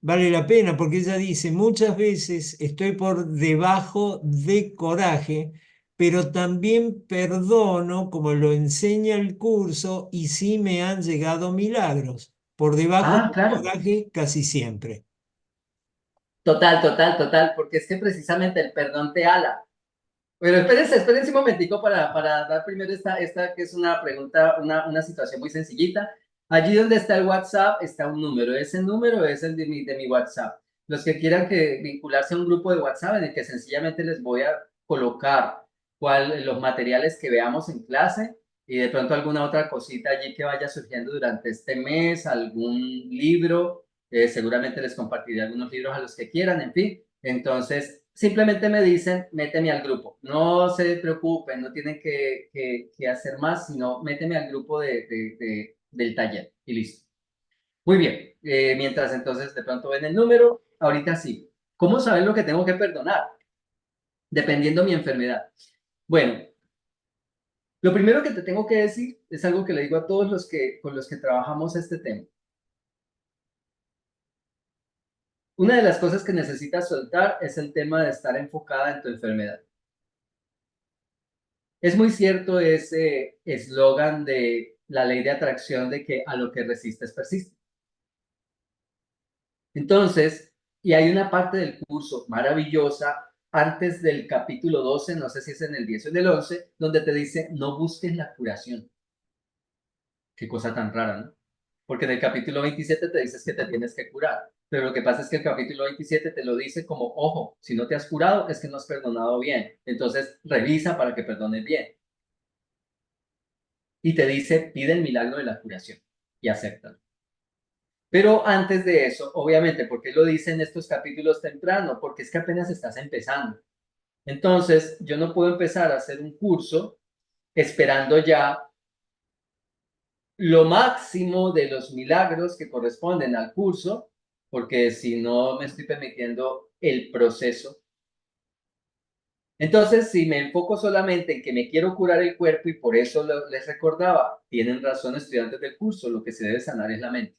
vale la pena, porque ella dice, muchas veces estoy por debajo de coraje, pero también perdono, como lo enseña el curso, y sí me han llegado milagros. Por debajo Ah, de claro. coraje casi siempre. Total, total, total, porque es que precisamente el perdón te ala. Pero espérense un momentico para dar primero esta que es una pregunta, una situación muy sencillita. Allí donde está el WhatsApp está un número. Ese número es el de mi WhatsApp. Los que quieran vincularse a un grupo de WhatsApp en el que sencillamente les voy a colocar los materiales que veamos en clase y de pronto alguna otra cosita allí que vaya surgiendo durante este mes, algún libro. Seguramente les compartiré algunos libros a los que quieran, en fin. Entonces, simplemente me dicen, méteme al grupo. No se preocupen, no tienen que hacer más, sino méteme al grupo del taller y listo. Muy bien. Mientras entonces de pronto ven el número, ahorita sí. ¿Cómo saber lo que tengo que perdonar? Dependiendo mi enfermedad. Bueno, lo primero que te tengo que decir es algo que le digo a todos con los que trabajamos este tema. Una de las cosas que necesitas soltar es el tema de estar enfocada en tu enfermedad. Es muy cierto ese eslogan de la ley de atracción de que a lo que resistes persiste. Entonces, y hay una parte del curso maravillosa antes del capítulo 12, no sé si es en el 10 o en el 11, donde te dice no busques la curación. Qué cosa tan rara, ¿no? Porque en el capítulo 27 te dices que te tienes que curar, pero lo que pasa es que el capítulo 27 te lo dice como, ojo, si no te has curado es que no has perdonado bien, entonces revisa para que perdones bien. Y te dice, pide el milagro de la curación y acéptalo. Pero antes de eso, obviamente, ¿por qué lo dice en estos capítulos temprano? Porque es que apenas estás empezando. Entonces, yo no puedo empezar a hacer un curso esperando ya lo máximo de los milagros que corresponden al curso, porque si no me estoy permitiendo el proceso. Entonces, si me enfoco solamente en que me quiero curar el cuerpo y por eso les recordaba, tienen razón estudiantes del curso, lo que se debe sanar es la mente.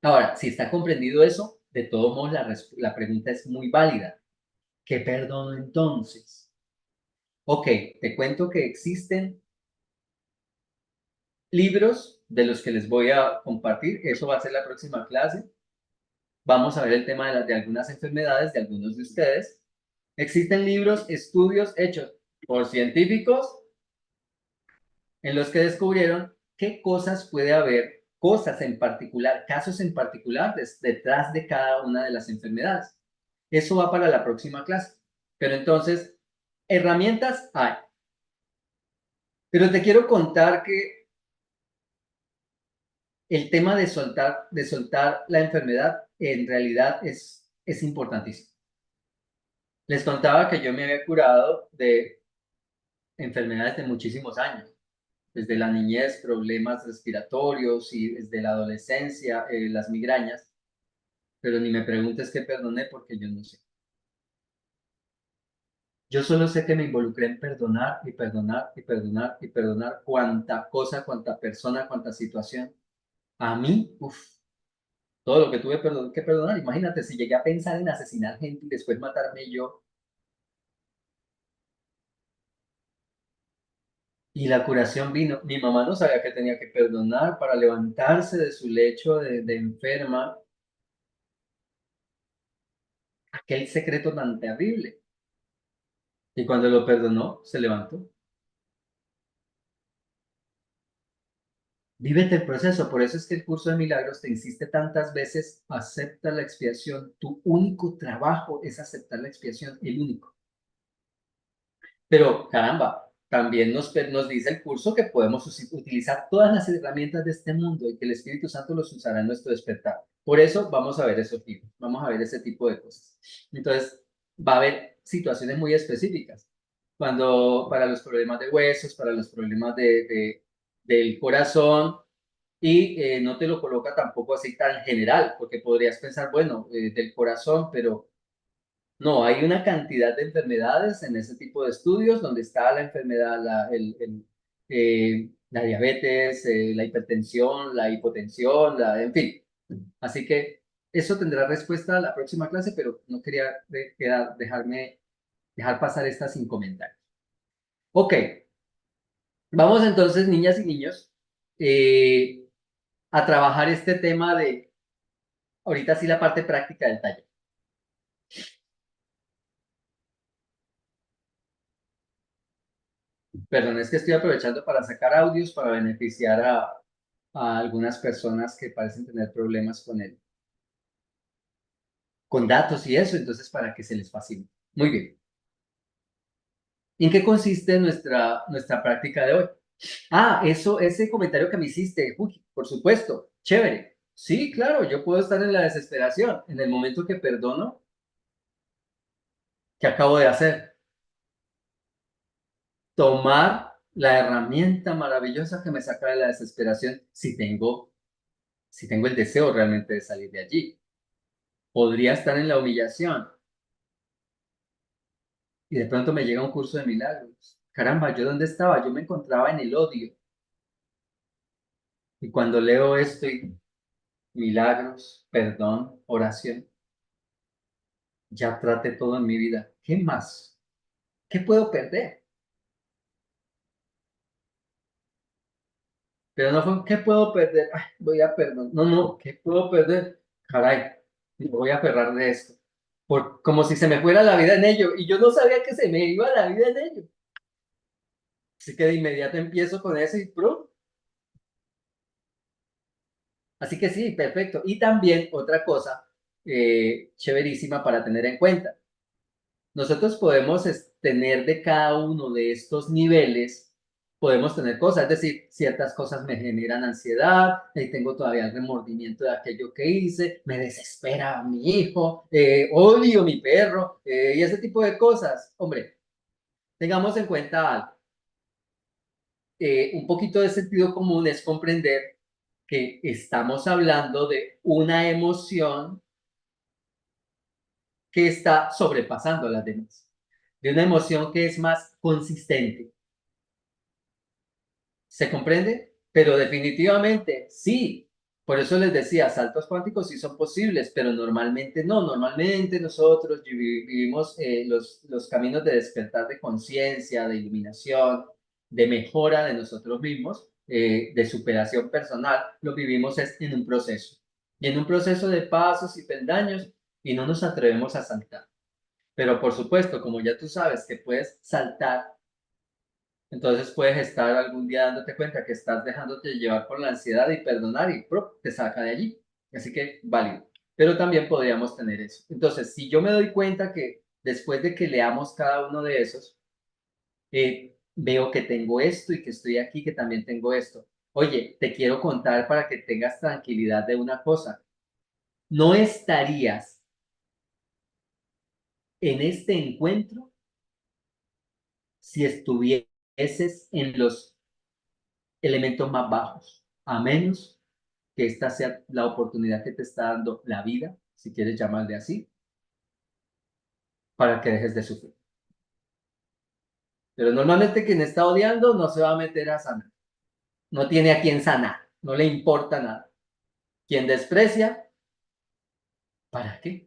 Ahora, si está comprendido eso, de todos modos la pregunta es muy válida. ¿Qué perdono entonces? Ok, te cuento que existen libros de los que les voy a compartir. Eso va a ser la próxima clase. Vamos a ver el tema de algunas enfermedades de algunos de ustedes. Existen libros, estudios hechos por científicos en los que descubrieron qué cosas puede haber, cosas en particular, casos en particular detrás de cada una de las enfermedades. Eso va para la próxima clase. Pero entonces, herramientas hay. Pero te quiero contar que el tema de soltar la enfermedad en realidad es importantísimo. Les contaba que yo me había curado de enfermedades de muchísimos años, desde la niñez, problemas respiratorios y desde la adolescencia, las migrañas, pero ni me preguntes qué perdoné porque yo no sé. Yo solo sé que me involucré en perdonar y perdonar y perdonar y perdonar cuánta cosa, cuánta persona, cuánta situación. A mí, todo lo que tuve que perdonar. Imagínate, si llegué a pensar en asesinar gente y después matarme yo. Y la curación vino. Mi mamá no sabía que tenía que perdonar para levantarse de su lecho de enferma. Aquel secreto tan terrible. Y cuando lo perdonó, se levantó. Vívete el proceso. Por eso es que el curso de milagros te insiste tantas veces, acepta la expiación. Tu único trabajo es aceptar la expiación, el único. Pero caramba, también nos dice el curso que podemos utilizar todas las herramientas de este mundo y que el Espíritu Santo los usará en nuestro despertar. Por eso vamos a ver esos tipos, vamos a ver ese tipo de cosas. Entonces, va a haber situaciones muy específicas. Cuando para los problemas de huesos, para los problemas del corazón, y no te lo coloca tampoco así tan general, porque podrías pensar, bueno, del corazón, pero no, hay una cantidad de enfermedades en ese tipo de estudios donde está la enfermedad, la diabetes, la hipertensión, la hipotensión, en fin. Así que eso tendrá respuesta a la próxima clase, pero no quería dejar pasar esta sin comentario. Ok, vamos entonces, niñas y niños, a trabajar este tema de, ahorita sí, la parte práctica del taller. Perdón, es que estoy aprovechando para sacar audios para beneficiar a algunas personas que parecen tener problemas con datos y eso, entonces para que se les facilite. Muy bien. ¿En qué consiste nuestra práctica de hoy? Ese comentario que me hiciste, uy, por supuesto, chévere. Sí, claro, yo puedo estar en la desesperación. En el momento que perdono, ¿qué acabo de hacer? Tomar la herramienta maravillosa que me saca de la desesperación si tengo el deseo realmente de salir de allí. Podría estar en la humillación y de pronto me llega un curso de milagros. Caramba, ¿yo dónde estaba? Yo me encontraba en el odio. Y cuando leo esto y milagros, perdón, oración, ya traté todo en mi vida. ¿Qué más? ¿Qué puedo perder? Pero no fue, ¿qué puedo perder? Ay, voy a perdonar. No, no, ¿qué puedo perder? Caray, me voy a aferrar de esto. Como si se me fuera la vida en ello. Y yo no sabía que se me iba la vida en ello. Así que de inmediato empiezo con eso y ¡prum! Así que sí, perfecto. Y también otra cosa chéverísima para tener en cuenta. Nosotros podemos tener de cada uno de estos niveles, podemos tener cosas, es decir, ciertas cosas me generan ansiedad, tengo todavía el remordimiento de aquello que hice, me desespera mi hijo, odio mi perro y ese tipo de cosas. Hombre, tengamos en cuenta algo. Un poquito de sentido común es comprender que estamos hablando de una emoción que está sobrepasando a las demás, de una emoción que es más consistente. ¿Se comprende? Pero definitivamente sí, Por eso les decía, saltos cuánticos sí son posibles, pero normalmente no. Normalmente nosotros vivimos los caminos de despertar de conciencia, de iluminación, de mejora de nosotros mismos, de superación personal, lo vivimos es en un proceso. Y en un proceso de pasos y peldaños, y no nos atrevemos a saltar. Pero por supuesto, como ya tú sabes que puedes saltar, entonces puedes estar algún día dándote cuenta que estás dejándote llevar por la ansiedad y perdonar y ¡prup! Te saca de allí. Así que válido. Pero también podríamos tener eso. Entonces, si yo me doy cuenta que después de que leamos cada uno de esos, veo que tengo esto y que estoy aquí, que también tengo esto. Oye, te quiero contar para que tengas tranquilidad de una cosa. No estarías en este encuentro si estuvieses en los elementos más bajos, a menos que esta sea la oportunidad que te está dando la vida, si quieres llamarle así, para que dejes de sufrir. Pero normalmente quien está odiando no se va a meter a sanar, no tiene a quien sanar, no le importa nada. Quien desprecia, ¿para qué?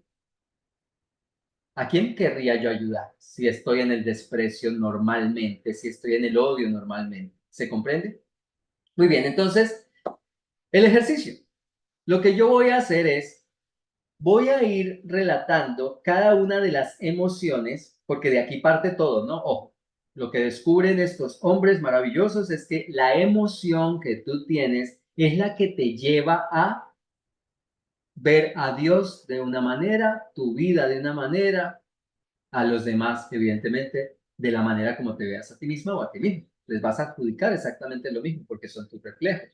¿A quién querría yo ayudar si estoy en el desprecio normalmente, si estoy en el odio normalmente? ¿Se comprende? Muy bien, entonces, el ejercicio. Lo que yo voy a hacer es voy a ir relatando cada una de las emociones, porque de aquí parte todo, ¿no? Ojo, lo que descubren estos hombres maravillosos es que la emoción que tú tienes es la que te lleva a ver a Dios de una manera, tu vida de una manera, a los demás, evidentemente, de la manera como te veas a ti misma o a ti mismo. Les vas a adjudicar exactamente lo mismo porque son tus reflejos.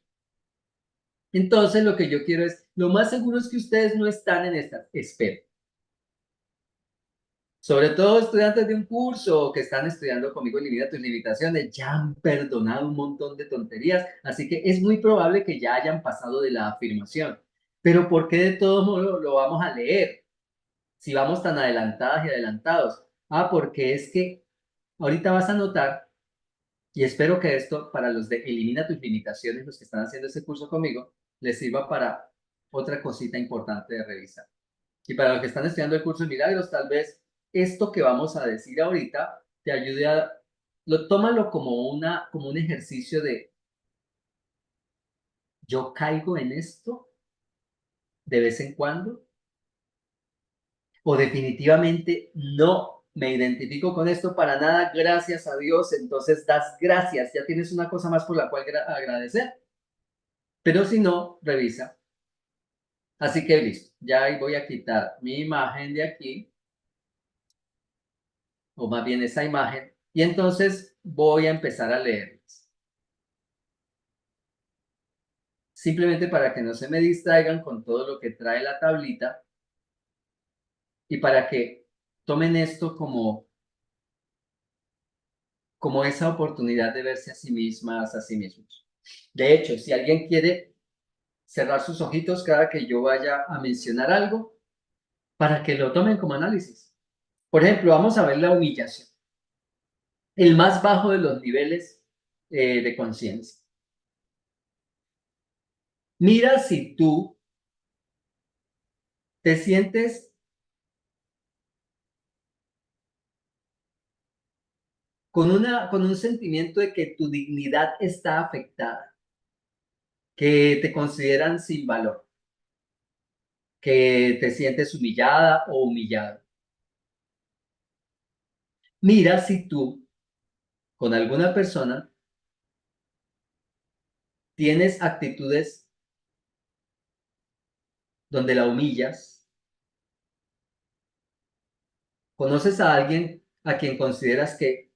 Entonces, lo que yo quiero es, lo más seguro es que ustedes no están en esta espera. Sobre todo estudiantes de un curso que están estudiando conmigo Elimina tus limitaciones, ya han perdonado un montón de tonterías, así que es muy probable que ya hayan pasado de la afirmación. Pero ¿por qué de todos modos lo vamos a leer si vamos tan adelantadas y adelantados? Porque es que ahorita vas a notar, y espero que esto para los de Elimina tus limitaciones, los que están haciendo ese curso conmigo, les sirva para otra cosita importante de revisar. Y para los que están estudiando el curso de milagros, tal vez esto que vamos a decir ahorita te ayude tómalo como un ejercicio de yo caigo en esto de vez en cuando o definitivamente no me identifico con esto para nada, gracias a Dios, entonces das gracias, ya tienes una cosa más por la cual agradecer. Pero si no, revisa. Así que listo, ya ahí voy a quitar mi imagen de aquí, o más bien esa imagen, y entonces voy a empezar a leerlas. Simplemente para que no se me distraigan con todo lo que trae la tablita y para que tomen esto como esa oportunidad de verse a sí mismas, a sí mismos. De hecho, si alguien quiere cerrar sus ojitos cada que yo vaya a mencionar algo, para que lo tomen como análisis. Por ejemplo, vamos a ver la humillación, el más bajo de los niveles de conciencia. Mira si tú te sientes con un sentimiento de que tu dignidad está afectada, que te consideran sin valor, que te sientes humillada o humillado. Mira si tú con alguna persona tienes actitudes donde la humillas, conoces a alguien a quien consideras que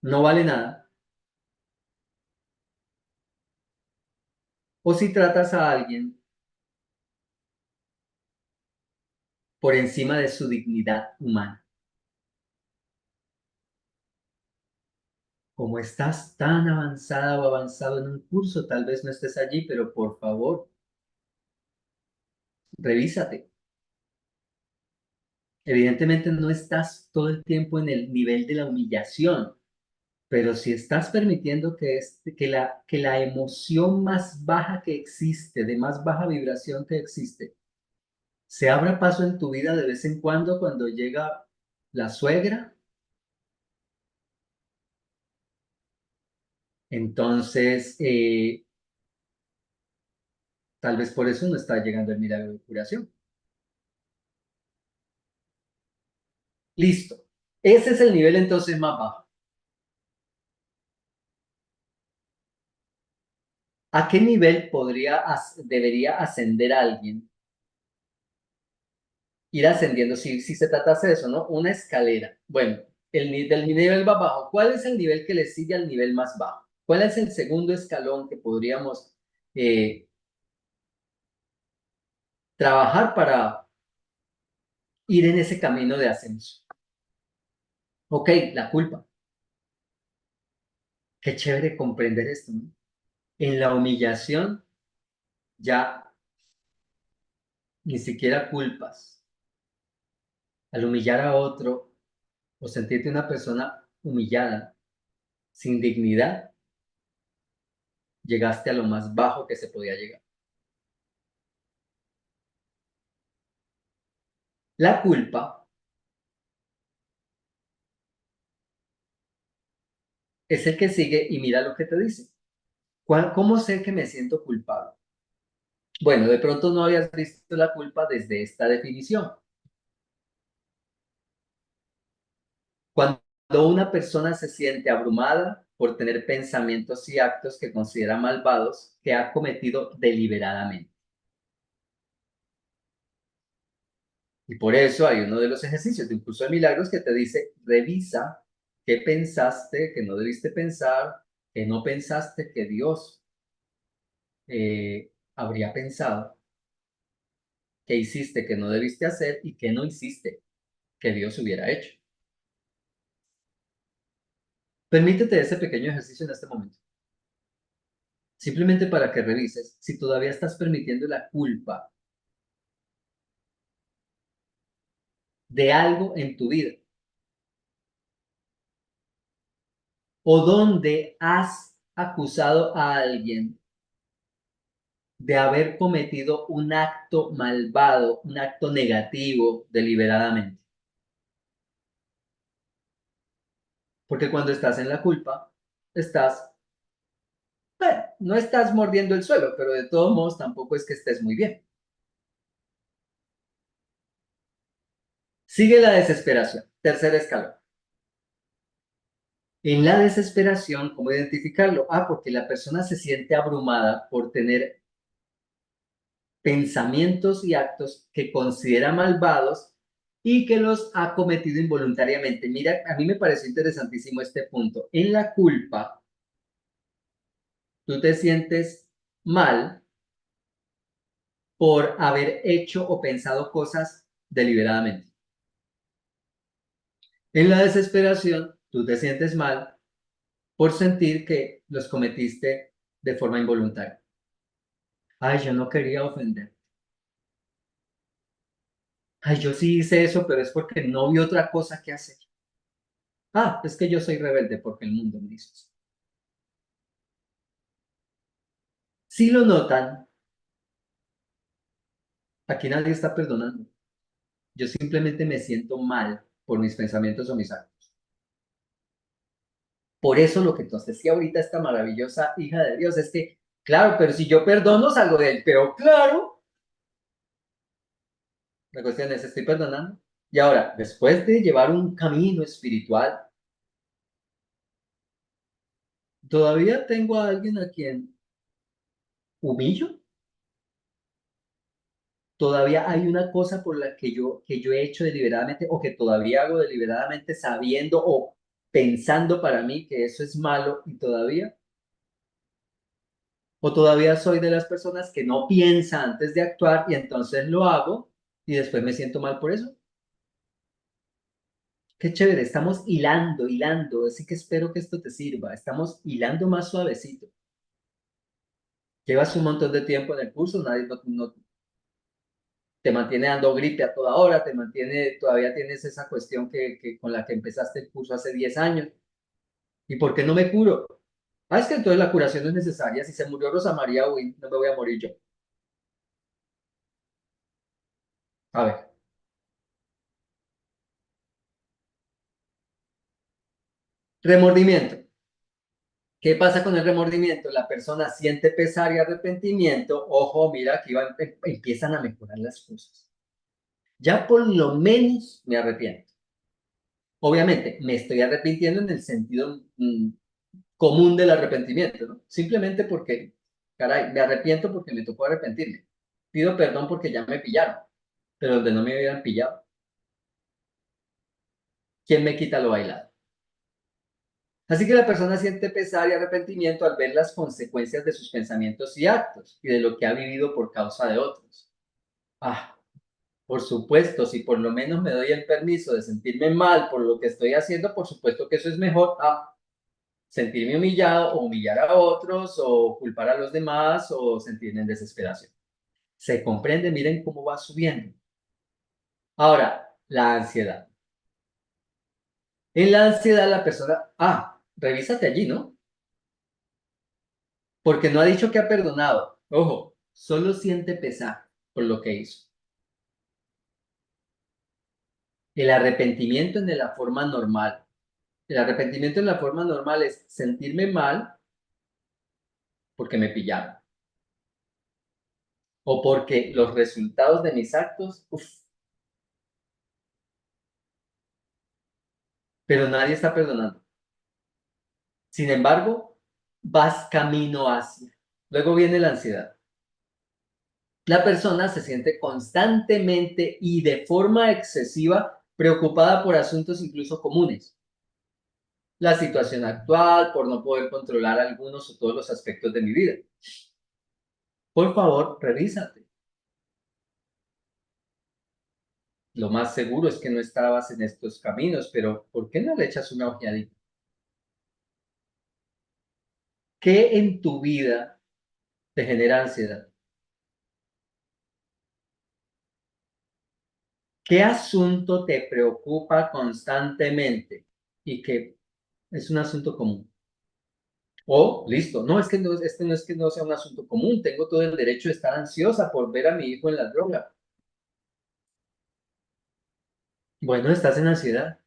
no vale nada, o si tratas a alguien por encima de su dignidad humana. Como estás tan avanzada o avanzado en un curso, tal vez no estés allí, pero por favor, revísate. Evidentemente no estás todo el tiempo en el nivel de la humillación, Pero si estás permitiendo que la emoción más baja que existe, de más baja vibración que existe, se abra paso en tu vida de vez en cuando llega la suegra, entonces tal vez por eso no está llegando el milagro de curación. Listo. Ese es el nivel entonces más bajo. ¿A qué nivel debería ascender alguien? Ir ascendiendo, si se tratase de eso, ¿no? Una escalera. Bueno, del nivel más bajo. ¿Cuál es el nivel que le sigue al nivel más bajo? ¿Cuál es el segundo escalón que podríamos trabajar para ir en ese camino de ascenso? Ok, la culpa. Qué chévere comprender esto, ¿no? En la humillación ya ni siquiera culpas. Al humillar a otro o sentirte una persona humillada, sin dignidad, llegaste a lo más bajo que se podía llegar. La culpa es el que sigue y mira lo que te dice. ¿Cómo sé que me siento culpable? Bueno, de pronto no habías visto la culpa desde esta definición. Cuando una persona se siente abrumada por tener pensamientos y actos que considera malvados que ha cometido deliberadamente. Y por eso hay uno de los ejercicios de un curso de milagros que te dice, revisa qué pensaste, que no debiste pensar, que no pensaste que Dios habría pensado, que hiciste que no debiste hacer y que no hiciste que Dios hubiera hecho. Permítete ese pequeño ejercicio en este momento, simplemente para que revises si todavía estás permitiendo la culpa de algo en tu vida o donde has acusado a alguien de haber cometido un acto malvado, un acto negativo deliberadamente. Porque cuando estás en la culpa, bueno, no estás mordiendo el suelo, pero de todos modos tampoco es que estés muy bien. Sigue la desesperación, tercer escalón. En la desesperación, ¿cómo identificarlo? Porque la persona se siente abrumada por tener pensamientos y actos que considera malvados y que los ha cometido involuntariamente. Mira, a mí me pareció interesantísimo este punto. En la culpa, tú te sientes mal por haber hecho o pensado cosas deliberadamente. En la desesperación, tú te sientes mal por sentir que los cometiste de forma involuntaria. Ay, yo no quería ofender. Ay, yo sí hice eso, pero es porque no vi otra cosa que hacer. Es que yo soy rebelde porque el mundo me hizo eso. Si lo notan, aquí nadie está perdonando. Yo simplemente me siento mal por mis pensamientos o mis actos. Por eso lo que tú decía ahorita, esta maravillosa hija de Dios, es que, claro, pero si yo perdono, salgo de él. Pero claro, la cuestión es, estoy perdonando. Y ahora, después de llevar un camino espiritual, todavía tengo a alguien a quien humillo. Todavía hay una cosa por la que yo he hecho deliberadamente o que todavía hago deliberadamente sabiendo o pensando para mí que eso es malo y todavía, o todavía soy de las personas que no piensa antes de actuar y entonces lo hago y después me siento mal por eso. Qué chévere, estamos hilando, hilando, así que espero que esto te sirva. Estamos hilando más suavecito. Llevas un montón de tiempo en el curso, nadie no te mantiene dando gripe a toda hora, todavía tienes esa cuestión con la que empezaste el curso hace 10 años. ¿Y por qué no me curo? Ah, es que entonces la curación no es necesaria. Si se murió Rosa María Win, no me voy a morir yo. A ver, remordimiento. ¿Qué pasa con el remordimiento? La persona siente pesar y arrepentimiento. Ojo, mira, aquí empiezan a mejorar las cosas. Ya por lo menos me arrepiento. Obviamente, me estoy arrepintiendo en el sentido común del arrepentimiento, ¿no? Simplemente porque, caray, me arrepiento porque me tocó arrepentirme. Pido perdón porque ya me pillaron, pero donde no me hubieran pillado, ¿quién me quita lo bailado? Así que la persona siente pesar y arrepentimiento al ver las consecuencias de sus pensamientos y actos y de lo que ha vivido por causa de otros. Ah, por supuesto, si por lo menos me doy el permiso de sentirme mal por lo que estoy haciendo, por supuesto que eso es mejor a sentirme humillado o humillar a otros o culpar a los demás o sentirme en desesperación. Se comprende, miren cómo va subiendo. Ahora, la ansiedad. En la ansiedad la persona, revísate allí, ¿no? Porque no ha dicho que ha perdonado. Ojo, solo siente pesar por lo que hizo. El arrepentimiento en la forma normal. El arrepentimiento en la forma normal es sentirme mal porque me pillaron. O porque los resultados de mis actos, pero nadie está perdonando. Sin embargo, vas camino hacia. Luego viene la ansiedad. La persona se siente constantemente y de forma excesiva preocupada por asuntos incluso comunes. La situación actual, por no poder controlar algunos o todos los aspectos de mi vida. Por favor, revísate. Lo más seguro es que no estabas en estos caminos, pero ¿por qué no le echas una ojeadita? ¿Qué en tu vida te genera ansiedad? ¿Qué asunto te preocupa constantemente y que es un asunto común? O, listo, no, es que no, este no es que no sea un asunto común, tengo todo el derecho de estar ansiosa por ver a mi hijo en la droga. Bueno, estás en ansiedad,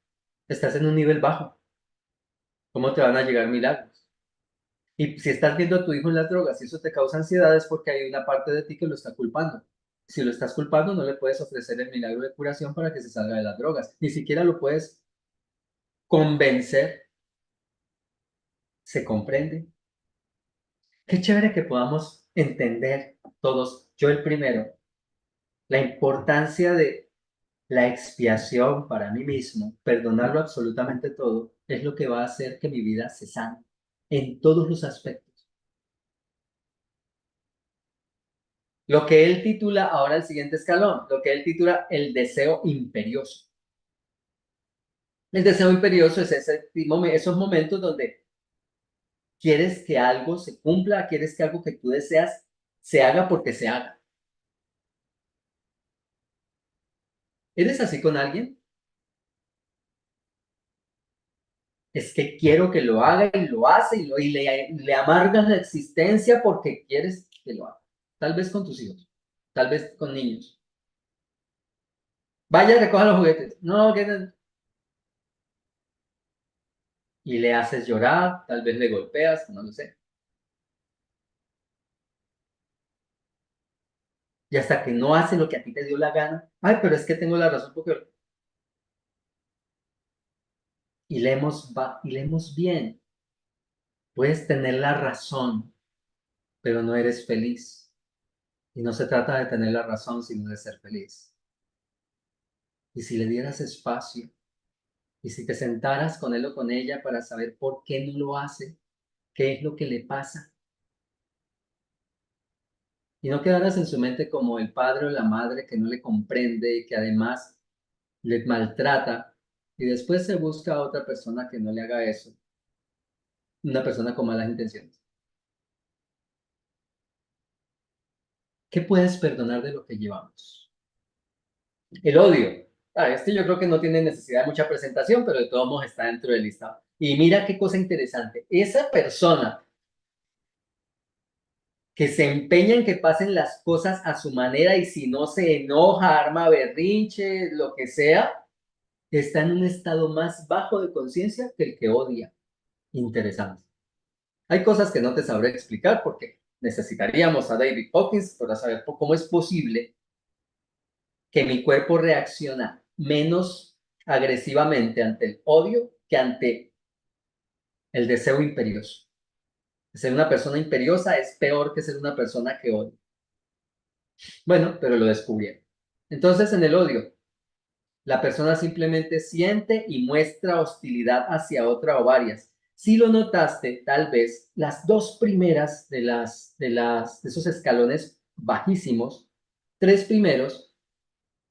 estás en un nivel bajo. ¿Cómo te van a llegar milagros? Y si estás viendo a tu hijo en las drogas y eso te causa ansiedad es porque hay una parte de ti que lo está culpando. Si lo estás culpando, no le puedes ofrecer el milagro de curación para que se salga de las drogas. Ni siquiera lo puedes convencer. ¿Se comprende? Qué chévere que podamos entender todos, yo el primero, la importancia de la expiación para mí mismo, perdonarlo absolutamente todo, es lo que va a hacer que mi vida se sane en todos los aspectos. Lo que él titula ahora el siguiente escalón, lo que él titula el deseo imperioso. El deseo imperioso es esos momentos donde quieres que algo se cumpla, quieres que algo que tú deseas se haga porque se haga. ¿Eres así con alguien? Es que quiero que lo haga y lo hace y le amargas la existencia porque quieres que lo haga. Tal vez con tus hijos, tal vez con niños. Vaya, recoja los juguetes. No, y le haces llorar, tal vez le golpeas, no lo sé. Y hasta que no hace lo que a ti te dio la gana, ay, pero es que tengo la razón porque... Y leemos bien. Puedes tener la razón, pero no eres feliz. Y no se trata de tener la razón, sino de ser feliz. Y si le dieras espacio, y si te sentaras con él o con ella para saber por qué no lo hace, qué es lo que le pasa, y no quedaras en su mente como el padre o la madre que no le comprende y que además le maltrata, y después se busca a otra persona que no le haga eso, una persona con malas intenciones. ¿Qué puedes perdonar de lo que llevamos? El odio. Este yo creo que no tiene necesidad de mucha presentación, pero de todos modos está dentro del listado. Y mira qué cosa interesante. Esa persona que se empeña en que pasen las cosas a su manera y si no se enoja, arma berrinche, lo que sea, está en un estado más bajo de conciencia que el que odia. Interesante. Hay cosas que no te sabré explicar porque necesitaríamos a David Hawkins para saber cómo es posible que mi cuerpo reacciona menos agresivamente ante el odio que ante el deseo imperioso. Ser una persona imperiosa es peor que ser una persona que odia. Bueno, pero lo descubrieron. Entonces, en el odio, la persona simplemente siente y muestra hostilidad hacia otra o varias. Si lo notaste, tal vez las dos primeras de esos escalones bajísimos, tres primeros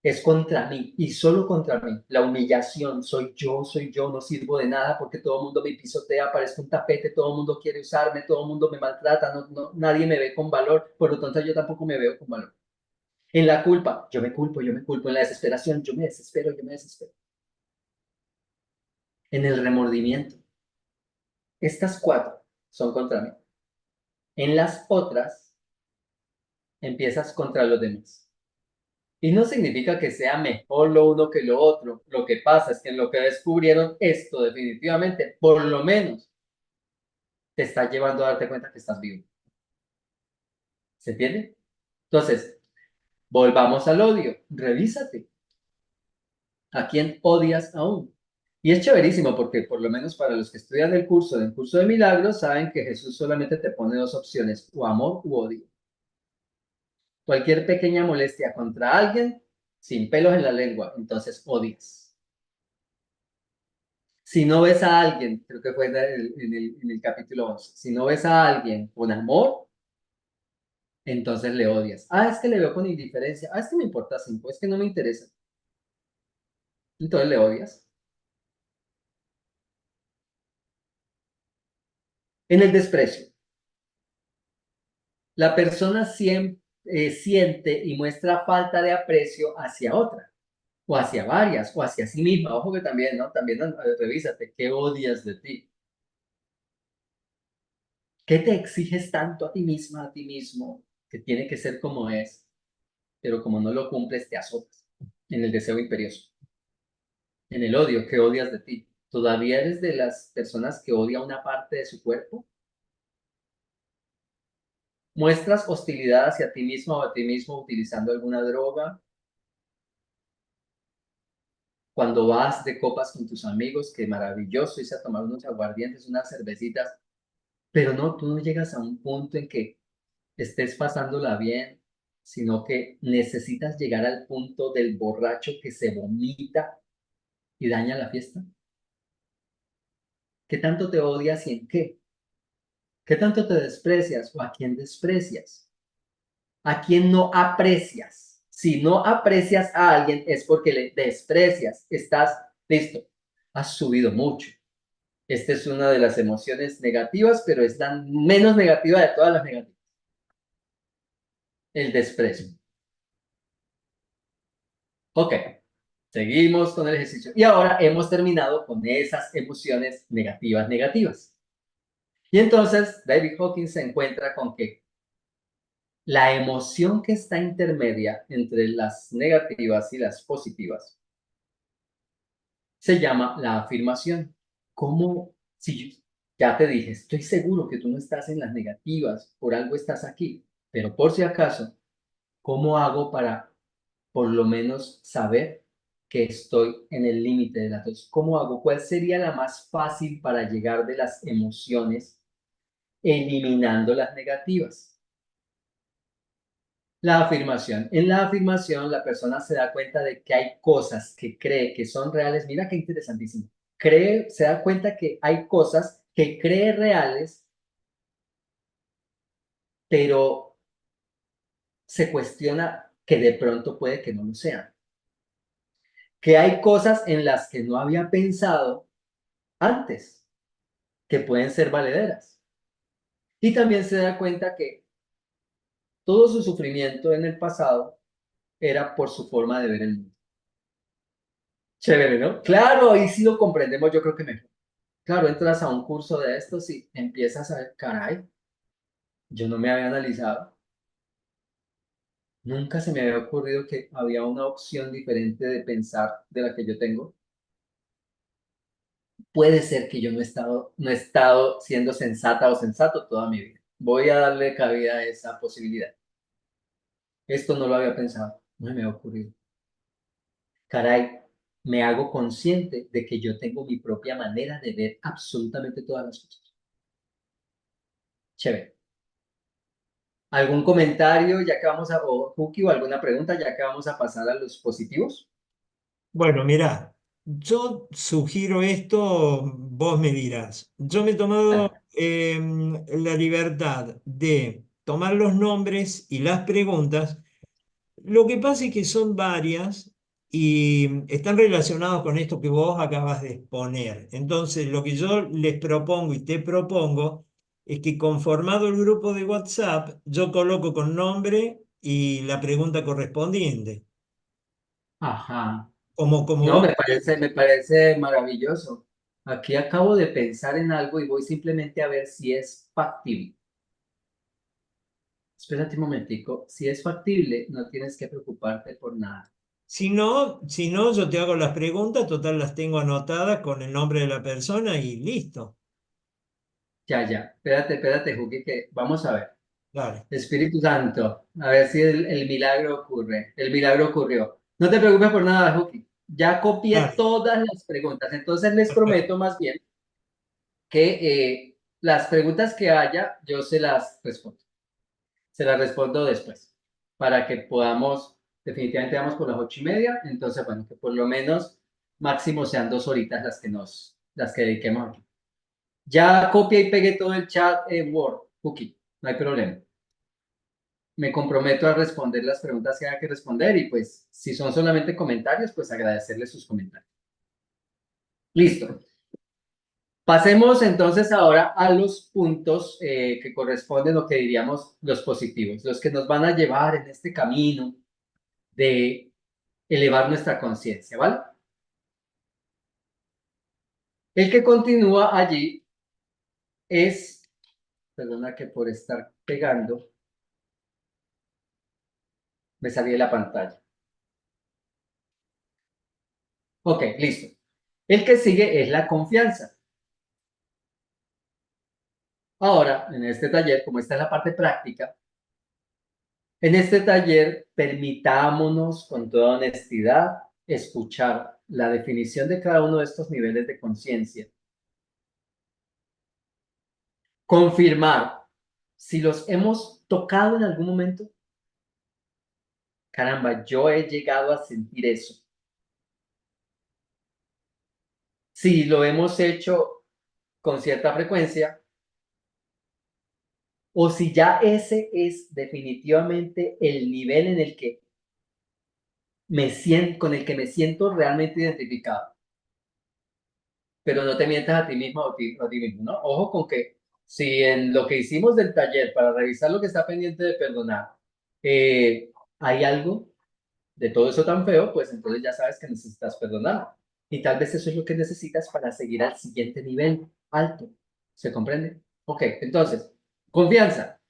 es contra mí y solo contra mí. La humillación, soy yo, no sirvo de nada porque todo el mundo me pisotea, parezco un tapete, todo el mundo quiere usarme, todo el mundo me maltrata, nadie me ve con valor, por lo tanto yo tampoco me veo con valor. En la culpa, yo me culpo. En la desesperación, yo me desespero, yo me desespero. En el remordimiento, estas cuatro son contra mí. En las otras, empiezas contra los demás. Y no significa que sea mejor lo uno que lo otro. Lo que pasa es que en lo que descubrieron esto definitivamente, por lo menos, te está llevando a darte cuenta que estás vivo. ¿Se entiende? Entonces, volvamos al odio. Revísate. ¿A quién odias aún? Y es chéverísimo porque por lo menos para los que estudian el curso de milagros saben que Jesús solamente te pone dos opciones, o amor u odio. Cualquier pequeña molestia contra alguien, sin pelos en la lengua, entonces odias. Si no ves a alguien, creo que fue en el capítulo 11, si no ves a alguien con amor, entonces le odias. Ah, es que le veo con indiferencia. Ah, es que me importa cinco, es que no me interesa. Entonces le odias. En el desprecio. La persona siempre siente y muestra falta de aprecio hacia otra, o hacia varias, o hacia sí misma. Ojo que también, ¿no? También revísate, ¿qué odias de ti? ¿Qué te exiges tanto a ti misma, a ti mismo, que tiene que ser como es, pero como no lo cumples, te azotas? En el deseo imperioso, en el odio, ¿qué odias de ti? ¿Todavía eres de las personas que odia una parte de su cuerpo? ¿Muestras hostilidad hacia ti mismo o a ti mismo utilizando alguna droga? Cuando vas de copas con tus amigos, qué maravilloso, irse a tomar unos aguardientes, unas cervecitas, pero no, tú no llegas a un punto en que estés pasándola bien, sino que necesitas llegar al punto del borracho que se vomita y daña la fiesta. ¿Qué tanto te odias y en qué? ¿Qué tanto te desprecias o a quién desprecias? ¿A quién no aprecias? Si no aprecias a alguien es porque le desprecias. Estás listo. Has subido mucho. Esta es una de las emociones negativas, pero es la menos negativa de todas las negativas. El desprecio. Ok, seguimos con el ejercicio. Y ahora hemos terminado con esas emociones negativas, negativas. Y entonces David Hawkins se encuentra con que la emoción que está intermedia entre las negativas y las positivas se llama la afirmación. ¿Cómo? Si ya te dije, estoy seguro que tú no estás en las negativas, por algo estás aquí, pero por si acaso, ¿cómo hago para por lo menos saber que estoy en el límite de las dos? ¿Cómo hago? ¿Cuál sería la más fácil para llegar de las emociones eliminando las negativas? La afirmación. En la afirmación, la persona se da cuenta de que hay cosas que cree que son reales. Mira qué interesantísimo. Se da cuenta que hay cosas que cree reales, pero se cuestiona que de pronto puede que no lo sean. Que hay cosas en las que no había pensado antes, que pueden ser valederas. Y también se da cuenta que todo su sufrimiento en el pasado era por su forma de ver el mundo. Chévere, ¿no? Claro, ahí sí lo comprendemos, yo creo que mejor. claro, entras a un curso de estos y empiezas a ver, caray, yo no me había analizado. Nunca se me había ocurrido que había una opción diferente de pensar de la que yo tengo. Puede ser que yo no he estado siendo sensata o sensato toda mi vida. Voy a darle cabida a esa posibilidad. Esto no lo había pensado, no me había ocurrido. Caray, me hago consciente de que yo tengo mi propia manera de ver absolutamente todas las cosas. Chévere. ¿Algún comentario ya que vamos a, o Cookie, o alguna pregunta ya que vamos a pasar a los positivos? Bueno, mirá, yo sugiero esto, vos me dirás. Yo me he tomado Ah, la libertad de tomar los nombres y las preguntas. Lo que pasa es que son varias y están relacionados con esto que vos acabas de exponer. Entonces, lo que yo les propongo y te propongo es que conformado el grupo de WhatsApp, yo coloco con nombre y la pregunta correspondiente. ajá. Como No, vos. me parece maravilloso. Aquí acabo de pensar en algo y voy simplemente a ver si es factible. Espérate un momentico. Si es factible, no tienes que preocuparte por nada. Si no, yo te hago las preguntas, total las tengo anotadas con el nombre de la persona y listo. Ya, ya. Espérate, Juki, que vamos a ver. Dale, Espíritu Santo, a ver si el milagro ocurre. El milagro ocurrió. No te preocupes por nada, Juki. Ya copié dale, todas las preguntas. Entonces les perfecto. prometo más bien que las preguntas que haya, yo se las respondo. Se las respondo después, para que podamos, definitivamente vamos por las 8:30, entonces, bueno, que por lo menos máximo sean 2 horitas las que dediquemos aquí. Ya copié y pegué todo el chat en Word, Cookie, no hay problema. Me comprometo a responder las preguntas que haya que responder y pues si son solamente comentarios, pues agradecerles sus comentarios. Listo. Pasemos entonces ahora a los puntos que corresponden o que diríamos los positivos, los que nos van a llevar en este camino de elevar nuestra conciencia, ¿vale? El que continúa allí es, perdona que por estar pegando, me salí de la pantalla. Ok, listo. El que sigue es la confianza. Ahora, en este taller, como esta es la parte práctica, en este taller permitámonos con toda honestidad escuchar la definición de cada uno de estos niveles de conciencia, confirmar si los hemos tocado en algún momento. Caramba, yo he llegado a sentir eso. Si lo hemos hecho con cierta frecuencia o si ya ese es definitivamente el nivel en el que con el que me siento realmente identificado. Pero no te mientas a ti mismo o a ti mismo, ¿no? Ojo con que si en lo que hicimos del taller para revisar lo que está pendiente de perdonar, hay algo de todo eso tan feo, pues entonces ya sabes que necesitas perdonar. Y tal vez eso es lo que necesitas para seguir al siguiente nivel alto. ¿Se comprende? Ok, entonces, confianza.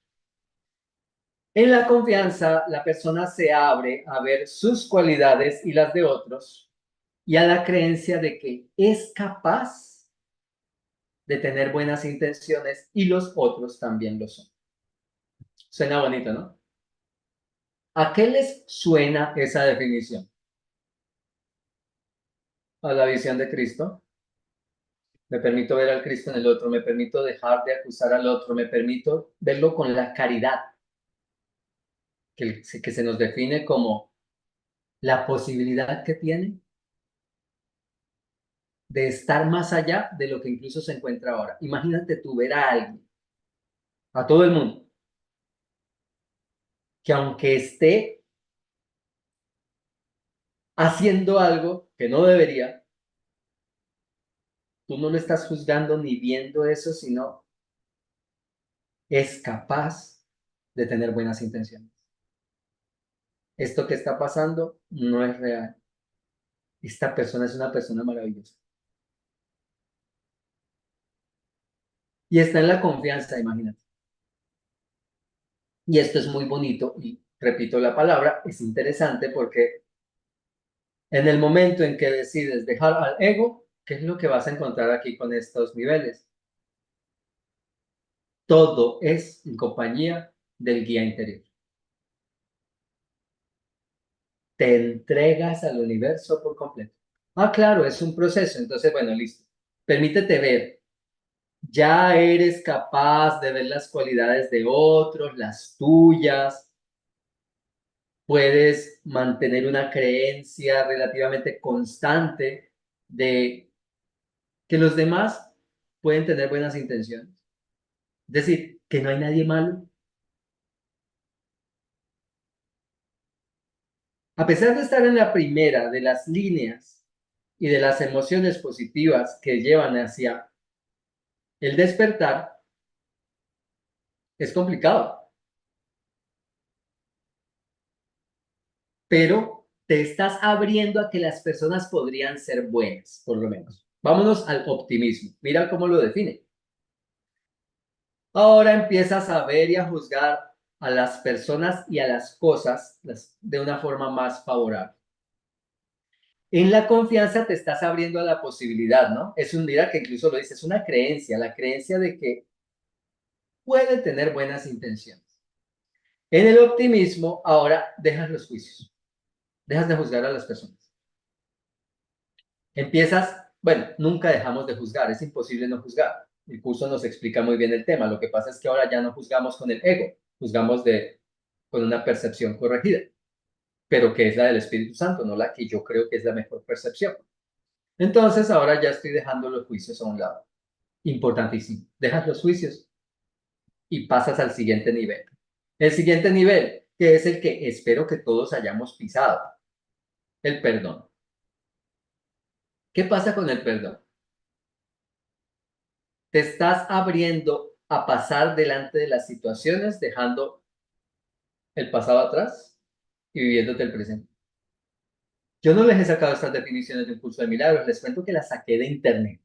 En la confianza, la persona se abre a ver sus cualidades y las de otros y a la creencia de que es capaz de tener buenas intenciones y los otros también lo son. Suena bonito, ¿no? ¿A qué les suena esa definición? A la visión de Cristo. Me permito ver al Cristo en el otro, me permito dejar de acusar al otro, me permito verlo con la caridad que se nos define como la posibilidad que tiene de estar más allá de lo que incluso se encuentra ahora. Imagínate tú ver a alguien, a todo el mundo, que aunque esté haciendo algo que no debería, tú no lo estás juzgando ni viendo eso, sino es capaz de tener buenas intenciones. Esto que está pasando no es real. Esta persona es una persona maravillosa. Y está en la confianza, imagínate. Y esto es muy bonito y repito la palabra, es interesante porque en el momento en que decides dejar al ego, ¿qué es lo que vas a encontrar aquí con estos niveles? Todo es en compañía del guía interior. Te entregas al universo por completo. Ah, claro, es un proceso. Entonces, bueno, listo. Permítete ver. Ya eres capaz de ver las cualidades de otros, las tuyas. Puedes mantener una creencia relativamente constante de que los demás pueden tener buenas intenciones. Es decir, que no hay nadie malo. A pesar de estar en la primera de las líneas y de las emociones positivas que llevan hacia el despertar, es complicado, pero te estás abriendo a que las personas podrían ser buenas, por lo menos. Vámonos al optimismo. Mira cómo lo define. Ahora empiezas a ver y a juzgar a las personas y a las cosas de una forma más favorable. En la confianza te estás abriendo a la posibilidad, ¿no? Es un, mira que incluso lo dice, es una creencia, la creencia de que puede tener buenas intenciones. En el optimismo, ahora dejas los juicios, dejas de juzgar a las personas. Empiezas, bueno, nunca dejamos de juzgar, es imposible no juzgar. El curso nos explica muy bien el tema. Lo que pasa es que ahora ya no juzgamos con el ego, juzgamos con una percepción corregida, pero que es la del Espíritu Santo, no la que yo creo que es la mejor percepción. Entonces ahora ya estoy dejando los juicios a un lado. Importantísimo. Dejas los juicios y pasas al siguiente nivel. El siguiente nivel, que es el que espero que todos hayamos pisado, el perdón. ¿Qué pasa con el perdón? Te estás abriendo a pasar delante de las situaciones, dejando el pasado atrás y viviéndote el presente. Yo no les he sacado estas definiciones de un curso de milagros, les cuento que las saqué de internet.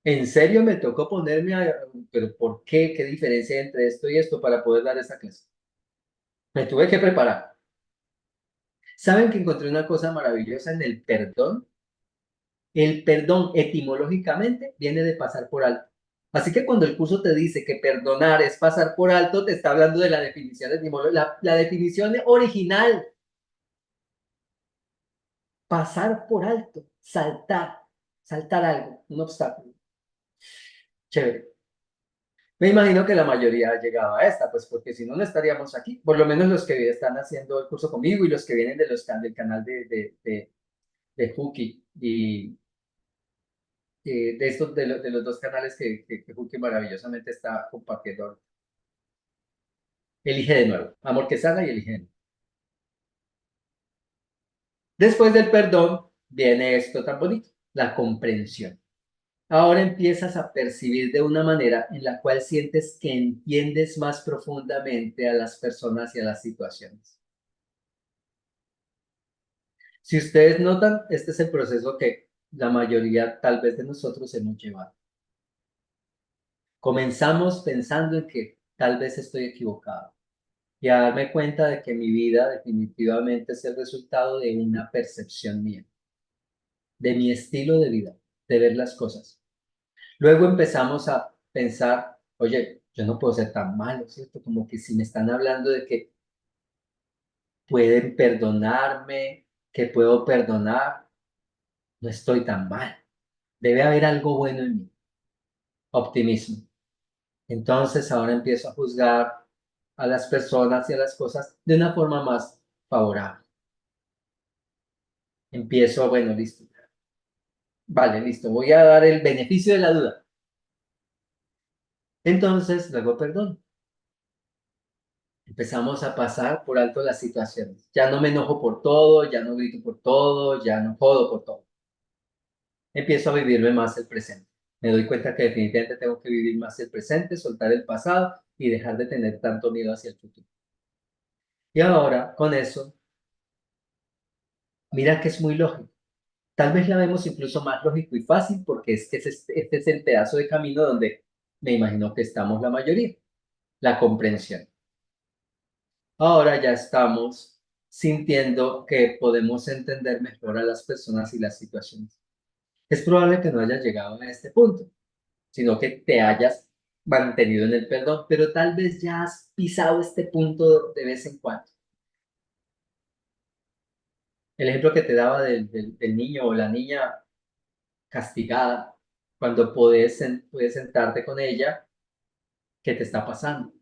En serio me tocó ponerme a, pero ¿por qué? ¿Qué diferencia hay entre esto y esto para poder dar esa clase? Me tuve que preparar. ¿Saben que encontré una cosa maravillosa en el perdón? El perdón etimológicamente viene de pasar por alto. Así que cuando el curso te dice que perdonar es pasar por alto, te está hablando de la definición etimológica, la definición original. Pasar por alto, saltar, saltar algo, un obstáculo. Chévere. Me imagino que la mayoría ha llegado a esta, pues porque si no, no estaríamos aquí. Por lo menos los que están haciendo el curso conmigo y los que vienen del canal de Huki y de estos de los dos canales que Juki maravillosamente está compartiendo. Elige de nuevo. Amor que sana y elige de nuevo. Después del perdón viene esto tan bonito, la comprensión. Ahora empiezas a percibir de una manera en la cual sientes que entiendes más profundamente a las personas y a las situaciones. Si ustedes notan, este es el proceso que la mayoría tal vez de nosotros hemos llevado. Comenzamos pensando en que tal vez estoy equivocado y a darme cuenta de que mi vida definitivamente es el resultado de una percepción mía, de mi estilo de vida, de ver las cosas. Luego empezamos a pensar, oye, yo no puedo ser tan malo, ¿cierto? Como que si me están hablando de que pueden perdonarme, que puedo perdonar, no estoy tan mal. Debe haber algo bueno en mí. Optimismo. Entonces ahora empiezo a juzgar a las personas y a las cosas de una forma más favorable. Empiezo, bueno, listo. Vale, listo. Voy a dar el beneficio de la duda. Entonces, luego perdón. Empezamos a pasar por alto las situaciones. Ya no me enojo por todo, ya no grito por todo, ya no jodo por todo. Empiezo a vivirme más el presente. Me doy cuenta que definitivamente tengo que vivir más el presente, soltar el pasado y dejar de tener tanto miedo hacia el futuro. Y ahora, con eso, mira que es muy lógico. Tal vez la vemos incluso más lógico y fácil porque es que este es el pedazo de camino donde me imagino que estamos la mayoría, la comprensión. Ahora ya estamos sintiendo que podemos entender mejor a las personas y las situaciones. Es probable que no hayas llegado a este punto, sino que te hayas mantenido en el perdón, pero tal vez ya has pisado este punto de vez en cuando. El ejemplo que te daba del niño o la niña castigada, cuando puedes sentarte con ella, ¿qué te está pasando?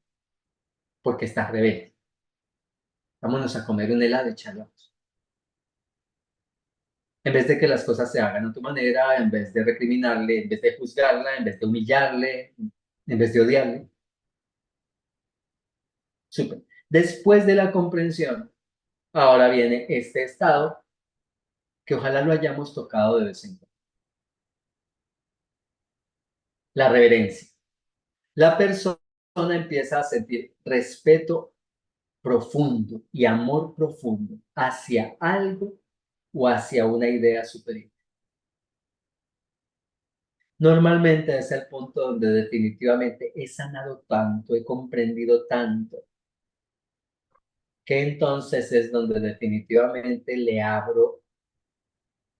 Porque estás rebelde. Vámonos a comer un helado y charlamos. En vez de que las cosas se hagan a tu manera, en vez de recriminarle, en vez de juzgarla, en vez de humillarle, en vez de odiarle. Súper. Después de la comprensión, ahora viene este estado que ojalá lo hayamos tocado de vez en cuando. La reverencia. La persona empieza a sentir respeto profundo y amor profundo hacia algo o hacia una idea superior. Normalmente es el punto donde definitivamente he sanado tanto, he comprendido tanto, que entonces es donde definitivamente le abro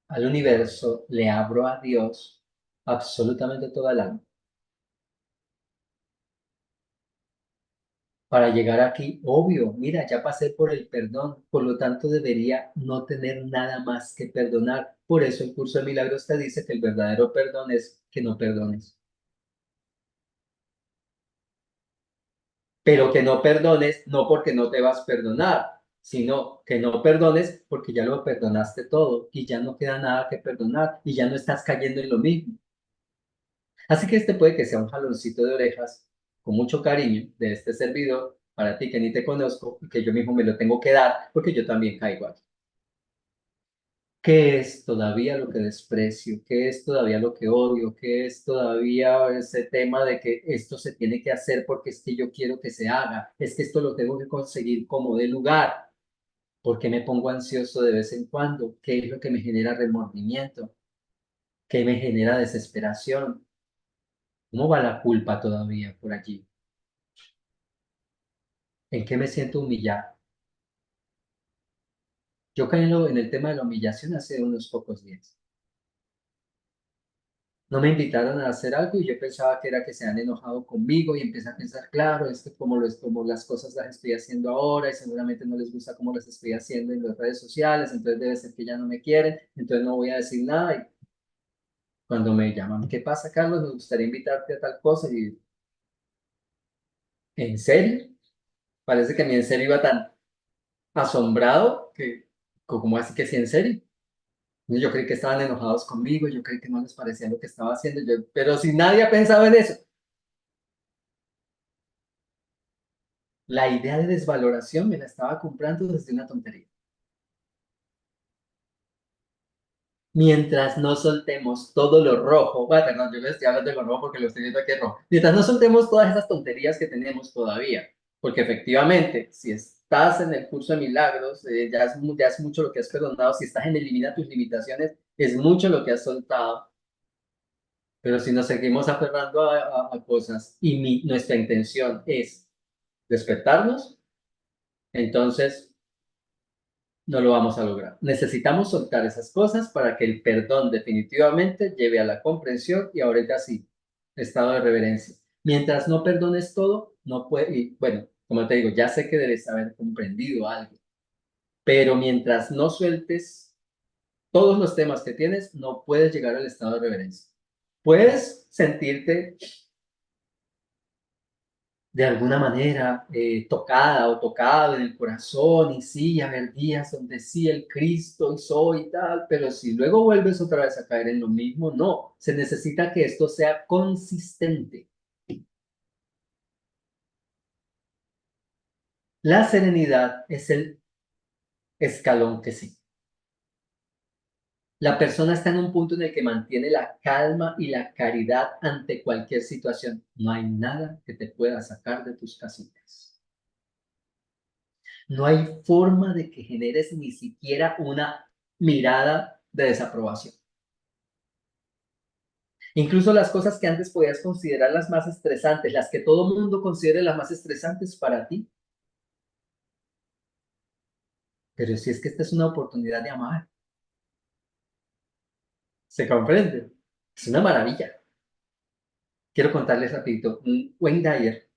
al universo, le abro a Dios absolutamente toda el alma. Para llegar aquí, obvio, mira, ya pasé por el perdón, por lo tanto debería no tener nada más que perdonar. Por eso el curso de milagros te dice que el verdadero perdón es que no perdones. Pero que no perdones no porque no te vas a perdonar, sino que no perdones porque ya lo perdonaste todo y ya no queda nada que perdonar y ya no estás cayendo en lo mismo. Así que este puede que sea un jaloncito de orejas con mucho cariño de este servidor para ti que ni te conozco y que yo mismo me lo tengo que dar porque yo también caigo aquí. ¿Qué es todavía lo que desprecio? ¿Qué es todavía lo que odio? ¿Qué es todavía ese tema de que esto se tiene que hacer porque es que yo quiero que se haga? Es que esto lo tengo que conseguir como de lugar. ¿Por qué me pongo ansioso de vez en cuando? ¿Qué es lo que me genera remordimiento? ¿Qué me genera desesperación? ¿Cómo va la culpa todavía por allí? ¿En qué me siento humillado? Yo caí en el tema de la humillación hace unos pocos días. No me invitaron a hacer algo y yo pensaba que era que se han enojado conmigo y empecé a pensar, claro, es que como las cosas las estoy haciendo ahora y seguramente no les gusta cómo las estoy haciendo en las redes sociales, entonces debe ser que ya no me quieren, entonces no voy a decir nada. Y cuando me llaman, ¿qué pasa, Carlos? Me gustaría invitarte a tal cosa. Y, ¿en serio? Parece que a mí en serio iba tan asombrado que, ¿cómo así que sí, en serio? Yo creí que estaban enojados conmigo, yo creí que no les parecía lo que estaba haciendo, pero si nadie ha pensado en eso. La idea de desvaloración me la estaba comprando desde una tontería. Mientras no soltemos todo lo rojo, bueno, perdón, yo les estoy hablando de lo rojo porque lo estoy viendo aquí rojo. Mientras no soltemos todas esas tonterías que tenemos todavía, porque efectivamente, si estás en el curso de milagros, ya es mucho lo que has perdonado, si estás en Elimina tus limitaciones, es mucho lo que has soltado, pero si nos seguimos aferrando a cosas y nuestra intención es despertarnos, entonces no lo vamos a lograr. Necesitamos soltar esas cosas para que el perdón definitivamente lleve a la comprensión y ahorita sí, estado de reverencia. Mientras no perdones todo, no puede, y bueno, como te digo, ya sé que debes haber comprendido algo, pero mientras no sueltes todos los temas que tienes, no puedes llegar al estado de reverencia. Puedes sentirte de alguna manera tocada o tocado en el corazón y sí, haber días donde sí el Cristo y soy y tal, pero si luego vuelves otra vez a caer en lo mismo, no, se necesita que esto sea consistente. La serenidad es el escalón que sí. La persona está en un punto en el que mantiene la calma y la caridad ante cualquier situación. No hay nada que te pueda sacar de tus casillas. No hay forma de que generes ni siquiera una mirada de desaprobación. Incluso las cosas que antes podías considerar las más estresantes, las que todo mundo considere las más estresantes para ti. Pero si es que esta es una oportunidad de amar. ¿Se comprende? Es una maravilla. Quiero contarles rapidito. Wayne Dyer.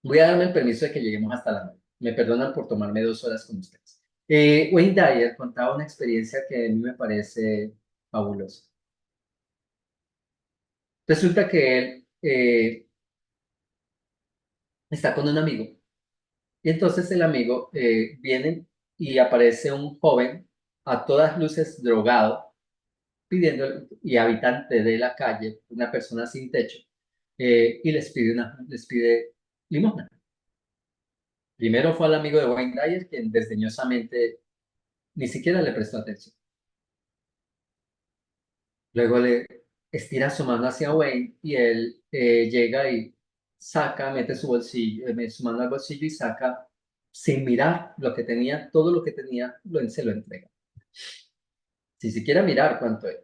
Voy a darme el permiso de que lleguemos hasta la noche. Me perdonan por tomarme 2 horas con ustedes. Wayne Dyer contaba una experiencia que a mí me parece fabulosa. Resulta que él está con un amigo. Y entonces el amigo viene y aparece un joven a todas luces drogado, pidiendo, y habitante de la calle, una persona sin techo, y les pide limosna. Primero fue al amigo de Wayne Dyer, quien desdeñosamente ni siquiera le prestó atención. Luego le estira su mano hacia Wayne y él llega y saca, mete su bolsillo, mete su mano al bolsillo y saca, sin mirar lo que tenía, todo lo que tenía, se lo entrega. Sin siquiera mirar cuánto es.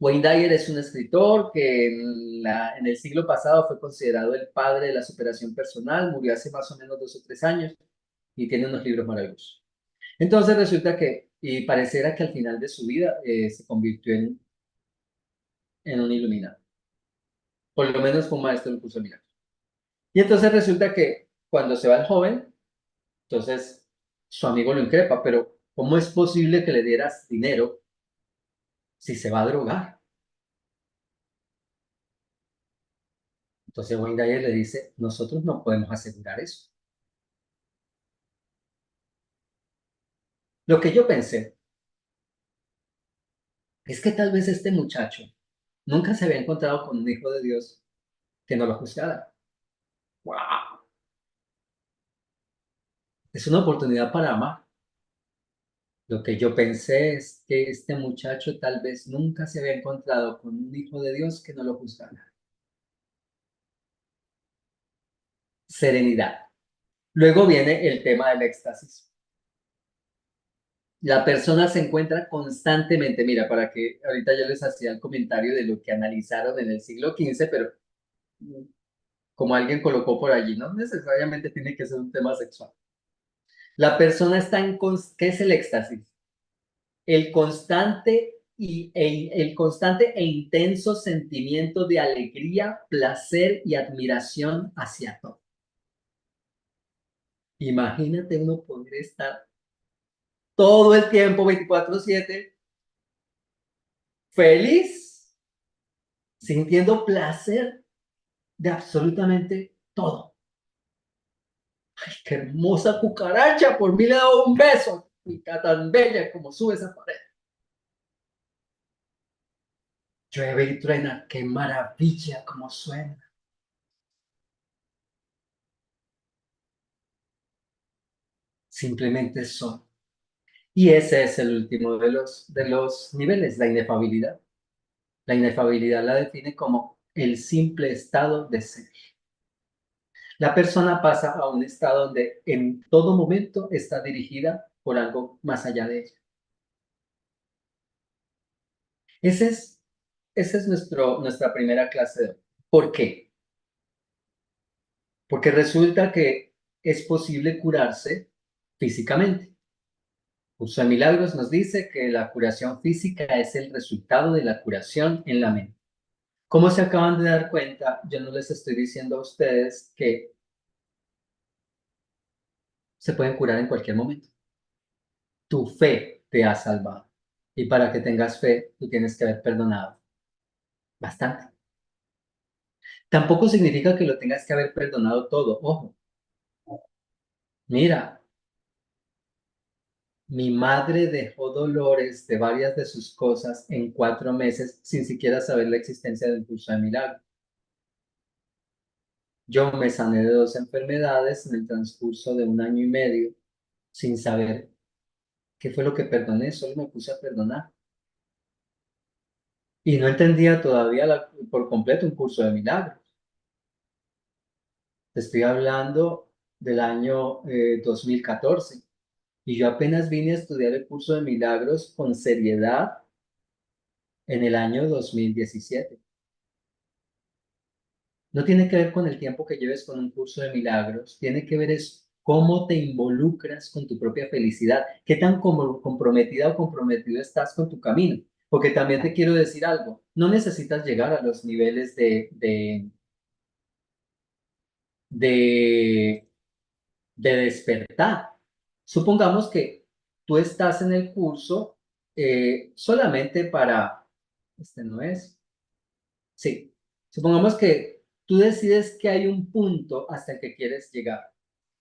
Wayne Dyer es un escritor que en el siglo pasado fue considerado el padre de la superación personal, murió hace más o menos 2 o 3 años y tiene unos libros maravillosos. Entonces resulta que, y pareciera que al final de su vida se convirtió en un iluminado. Por lo menos fue un maestro del curso de milagros. Y entonces resulta que cuando se va el joven, entonces su amigo lo increpa, pero ¿cómo es posible que le dieras dinero si se va a drogar? Entonces Wayne Dyer le dice, nosotros no podemos asegurar eso. Lo que yo pensé es que tal vez este muchacho nunca se había encontrado con un hijo de Dios que no lo juzgara. ¡Wow! Es una oportunidad para amar. Lo que yo pensé es que este muchacho tal vez nunca se había encontrado con un hijo de Dios que no lo juzgara. Serenidad. Luego viene el tema del éxtasis. La persona se encuentra constantemente, mira, para que ahorita yo les hacía el comentario de lo que analizaron en el siglo XV, pero como alguien colocó por allí, no necesariamente tiene que ser un tema sexual. La persona está en, ¿qué es el éxtasis? El constante e intenso sentimiento de alegría, placer y admiración hacia todo. Imagínate uno poder estar todo el tiempo, 24/7, feliz, sintiendo placer de absolutamente todo. ¡Ay, qué hermosa cucaracha! Por mí le he dado un beso. Y está tan bella como sube esa pared. Llueve y truena, qué maravilla como suena. Simplemente son. Y ese es el último de los niveles, la inefabilidad. La inefabilidad la define como el simple estado de ser. La persona pasa a un estado donde en todo momento está dirigida por algo más allá de ella. Ese es, esa es nuestra primera clase de hoy. ¿Por qué? Porque resulta que es posible curarse físicamente. El curso de Milagros nos dice que la curación física es el resultado de la curación en la mente. Como se acaban de dar cuenta, yo no les estoy diciendo a ustedes que se pueden curar en cualquier momento. Tu fe te ha salvado. Y para que tengas fe, tú tienes que haber perdonado bastante. Tampoco significa que lo tengas que haber perdonado todo. Ojo, mira, mi madre dejó dolores de varias de sus cosas en 4 meses sin siquiera saber la existencia del curso de milagro. Yo me sané de 2 enfermedades en el transcurso de 1 año y medio sin saber qué fue lo que perdoné, solo me puse a perdonar. Y no entendía todavía por completo un curso de milagros. Te estoy hablando del año 2014. Y yo apenas vine a estudiar el curso de milagros con seriedad en el año 2017. No tiene que ver con el tiempo que lleves con un curso de milagros, tiene que ver es cómo te involucras con tu propia felicidad, qué tan comprometida o comprometido estás con tu camino. Porque también te quiero decir algo, no necesitas llegar a los niveles de, de despertar. Supongamos que tú estás en el curso solamente para, este no es, sí, supongamos que tú decides que hay un punto hasta el que quieres llegar.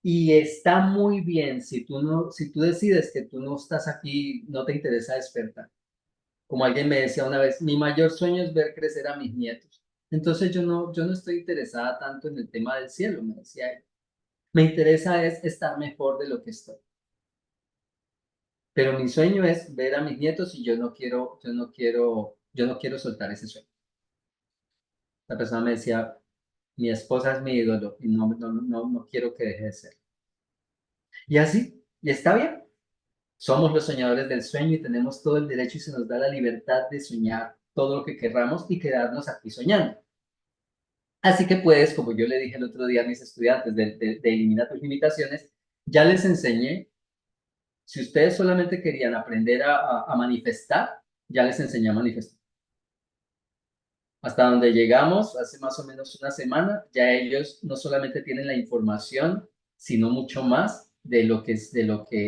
Y está muy bien si tú no, si tú decides que tú no estás aquí, no te interesa despertar. Como alguien me decía una vez, mi mayor sueño es ver crecer a mis nietos. Entonces yo no estoy interesada tanto en el tema del cielo, me decía él. Me interesa es estar mejor de lo que estoy. Pero mi sueño es ver a mis nietos y yo no quiero soltar ese sueño. La persona me decía, mi esposa es mi ídolo y no quiero que deje de ser. Y así, y está bien. Somos los soñadores del sueño y tenemos todo el derecho y se nos da la libertad de soñar todo lo que querramos y quedarnos aquí soñando. Así que puedes, como yo le dije el otro día a mis estudiantes de Elimina tus limitaciones, ya les enseñé, si ustedes solamente querían aprender a manifestar, ya les enseñé a manifestar. Hasta donde llegamos, hace más o menos una semana, ya ellos no solamente tienen la información, sino mucho más de lo que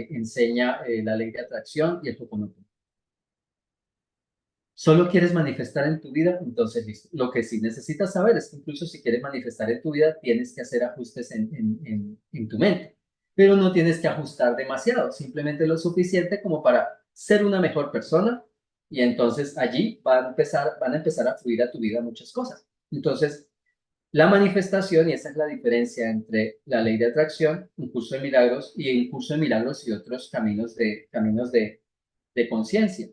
enseña la ley de atracción y el Ho'oponopono. Solo quieres manifestar en tu vida, entonces listo. Lo que sí necesitas saber es que incluso si quieres manifestar en tu vida, tienes que hacer ajustes en tu mente. Pero no tienes que ajustar demasiado, simplemente lo suficiente como para ser una mejor persona y entonces allí van a empezar a fluir a tu vida muchas cosas. Entonces, la manifestación, y esa es la diferencia entre la ley de atracción, un curso de milagros y un curso de milagros y otros caminos de conciencia.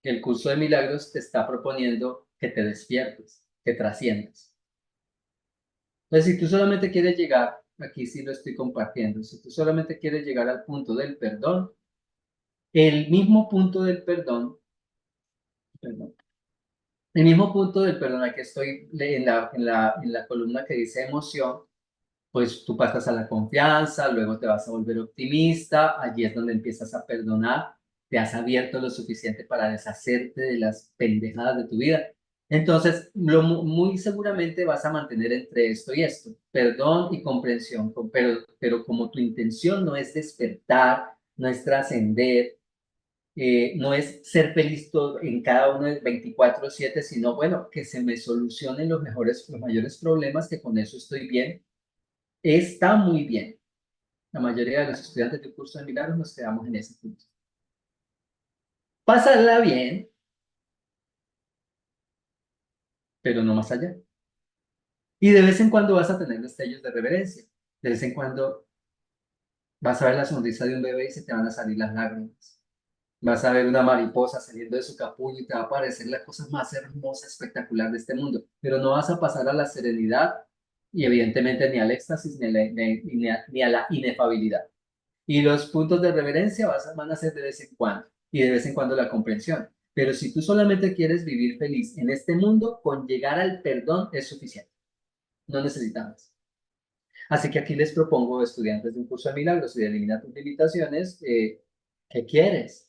El curso de milagros te está proponiendo que te despiertes, que trasciendas. Entonces, si tú solamente quieres llegar, aquí sí lo estoy compartiendo, si tú solamente quieres llegar al punto del perdón, el mismo punto del perdón, el mismo punto del perdón, aquí estoy en la columna que dice emoción, pues tú pasas a la confianza, luego te vas a volver optimista, allí es donde empiezas a perdonar, te has abierto lo suficiente para deshacerte de las pendejadas de tu vida. Entonces, muy seguramente vas a mantener entre esto y esto, perdón y comprensión, pero como tu intención no es despertar, no es trascender, no es ser feliz todo, en cada uno de 24/7, sino bueno, que se me solucionen los mayores problemas, que con eso estoy bien, está muy bien. La mayoría de los estudiantes del curso de milagros nos quedamos en ese punto. Pasarla bien, pero no más allá. Y de vez en cuando vas a tener destellos de reverencia. De vez en cuando vas a ver la sonrisa de un bebé y se te van a salir las lágrimas. Vas a ver una mariposa saliendo de su capullo y te va a parecer la cosa más hermosa, espectacular de este mundo. Pero no vas a pasar a la serenidad y evidentemente ni al éxtasis ni a la inefabilidad. Y los puntos de reverencia van a ser de vez en cuando y de vez en cuando la comprensión. Pero si tú solamente quieres vivir feliz en este mundo, con llegar al perdón es suficiente. No necesitamos. Así que aquí les propongo, estudiantes de un curso de milagros y de Elimina tus limitaciones, ¿qué quieres?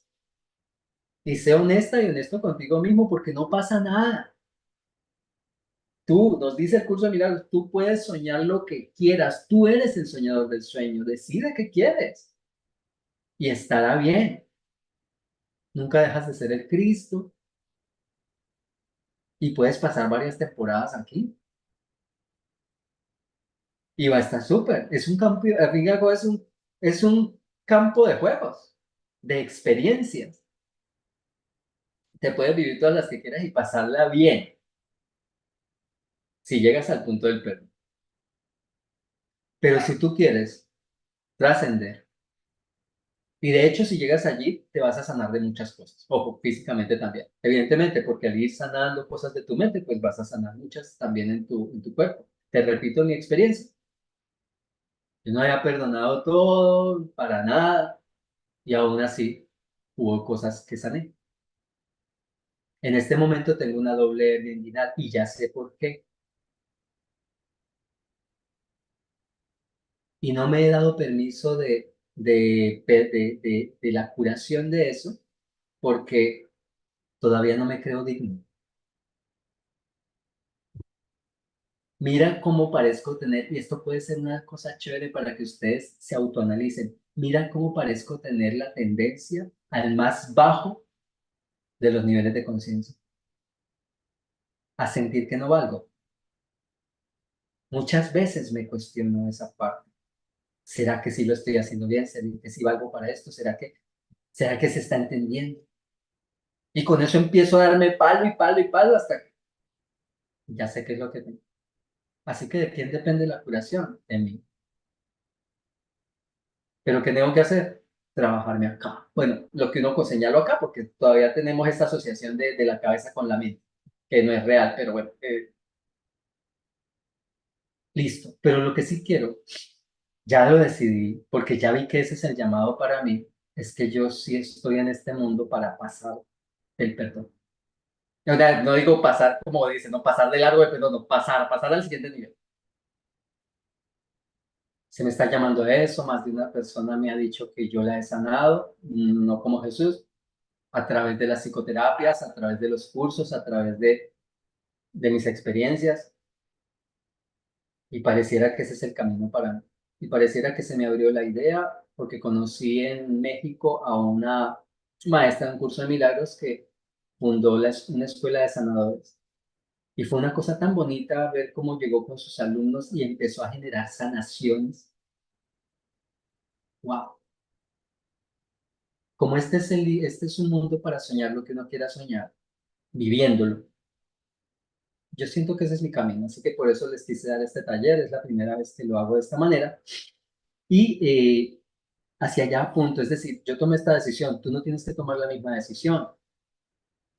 Y sé honesta y honesto contigo mismo porque no pasa nada. Tú, nos dice el curso de milagros, tú puedes soñar lo que quieras. Tú eres el soñador del sueño. Decide qué quieres y estará bien. Nunca dejas de ser el Cristo y puedes pasar varias temporadas aquí y va a estar súper. Es un campo, al fin y al cabo es un campo de juegos, de experiencias. Te puedes vivir todas las que quieras y pasarla bien si llegas al punto del perdón. Pero si tú quieres trascender, y de hecho si llegas allí, te vas a sanar de muchas cosas. Ojo, físicamente también. Evidentemente, porque al ir sanando cosas de tu mente, pues vas a sanar muchas también en tu cuerpo. Te repito mi experiencia. Yo no había perdonado todo, para nada. y aún así hubo cosas que sané. En este momento tengo una doble identidad y ya sé por qué. Y no me he dado permiso de la curación de eso porque todavía no me creo digno. Mira cómo parezco tener, y esto puede ser una cosa chévere para que ustedes se autoanalicen, mira cómo parezco tener la tendencia al más bajo de los niveles de conciencia, a sentir que no valgo. Muchas veces me cuestiono esa parte. ¿Será que sí lo estoy haciendo bien? ¿Será que sí valgo para esto? ¿Será que se está entendiendo? Y con eso empiezo a darme palo y palo y palo hasta que ya sé qué es lo que tengo. Así que ¿de quién depende la curación? De mí. ¿Pero qué tengo que hacer? Trabajarme acá. Bueno, lo que uno señaló acá, porque todavía tenemos esta asociación de la cabeza con la mente, que no es real, pero bueno, listo. Pero lo que sí quiero, ya lo decidí, porque ya vi que ese es el llamado para mí, es que yo sí estoy en este mundo para pasar el perdón. O sea, no digo pasar como dice, no pasar de largo de perdón, no, pasar al siguiente nivel. Se me está llamando a eso, más de una persona me ha dicho que yo la he sanado, no como Jesús, a través de las psicoterapias, a través de los cursos, a través de mis experiencias, y pareciera que ese es el camino para mí. Y pareciera que se me abrió la idea porque conocí en México a una maestra de un curso de milagros que fundó una escuela de sanadores. Y fue una cosa tan bonita ver cómo llegó con sus alumnos y empezó a generar sanaciones. ¡Wow! Como este es un mundo para soñar lo que uno quiera soñar, viviéndolo. Yo siento que ese es mi camino, así que por eso les quise dar este taller, es la primera vez que lo hago de esta manera. Y hacia allá apunto, es decir, yo tomé esta decisión, tú no tienes que tomar la misma decisión,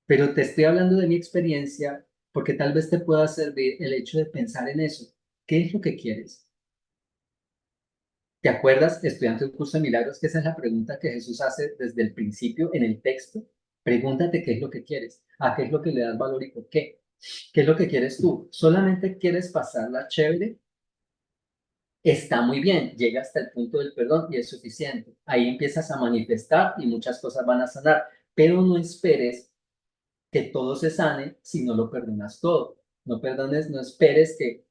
pero te estoy hablando de mi experiencia porque tal vez te pueda servir el hecho de pensar en eso. ¿Qué es lo que quieres? ¿Te acuerdas, estudiante del curso de milagros, que esa es la pregunta que Jesús hace desde el principio en el texto? Pregúntate qué es lo que quieres, a qué es lo que le das valor y por qué. ¿Qué es lo que quieres tú? ¿Solamente quieres pasarla chévere? Está muy bien, llega hasta el punto del perdón y es suficiente. Ahí empiezas a manifestar y muchas cosas van a sanar, pero no esperes que todo se sane si no lo perdonas todo. No perdones, no esperes que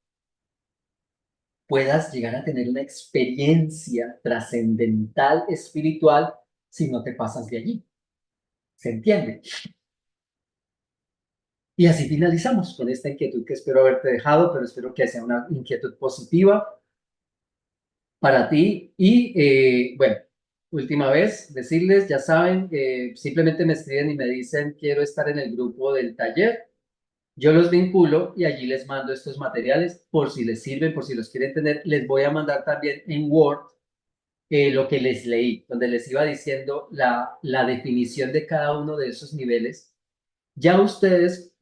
puedas llegar a tener una experiencia trascendental, espiritual, si no te pasas de allí. ¿Se entiende? Y así finalizamos con esta inquietud que espero haberte dejado, pero espero que sea una inquietud positiva para ti. Y bueno, última vez, decirles, ya saben, simplemente me escriben y me dicen, quiero estar en el grupo del taller. Yo los vinculo y allí les mando estos materiales por si les sirven, por si los quieren tener. Les voy a mandar también en Word lo que les leí, donde les iba diciendo la definición de cada uno de esos niveles. Ya ustedes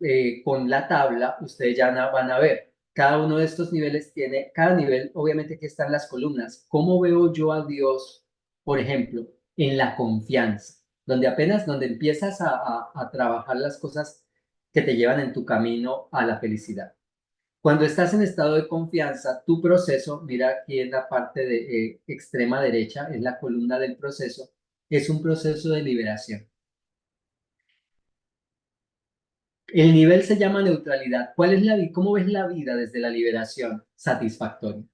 con la tabla, ustedes ya van a ver, cada uno de estos niveles tiene, cada nivel obviamente que están las columnas. ¿Cómo veo yo a Dios, por ejemplo, en la confianza? Donde empiezas a trabajar las cosas que te llevan en tu camino a la felicidad. Cuando estás en estado de confianza, tu proceso, mira aquí en la parte de extrema derecha, es la columna del proceso, es un proceso de liberación. El nivel se llama neutralidad. ¿Cuál es cómo ves la vida desde la liberación? Satisfactoria.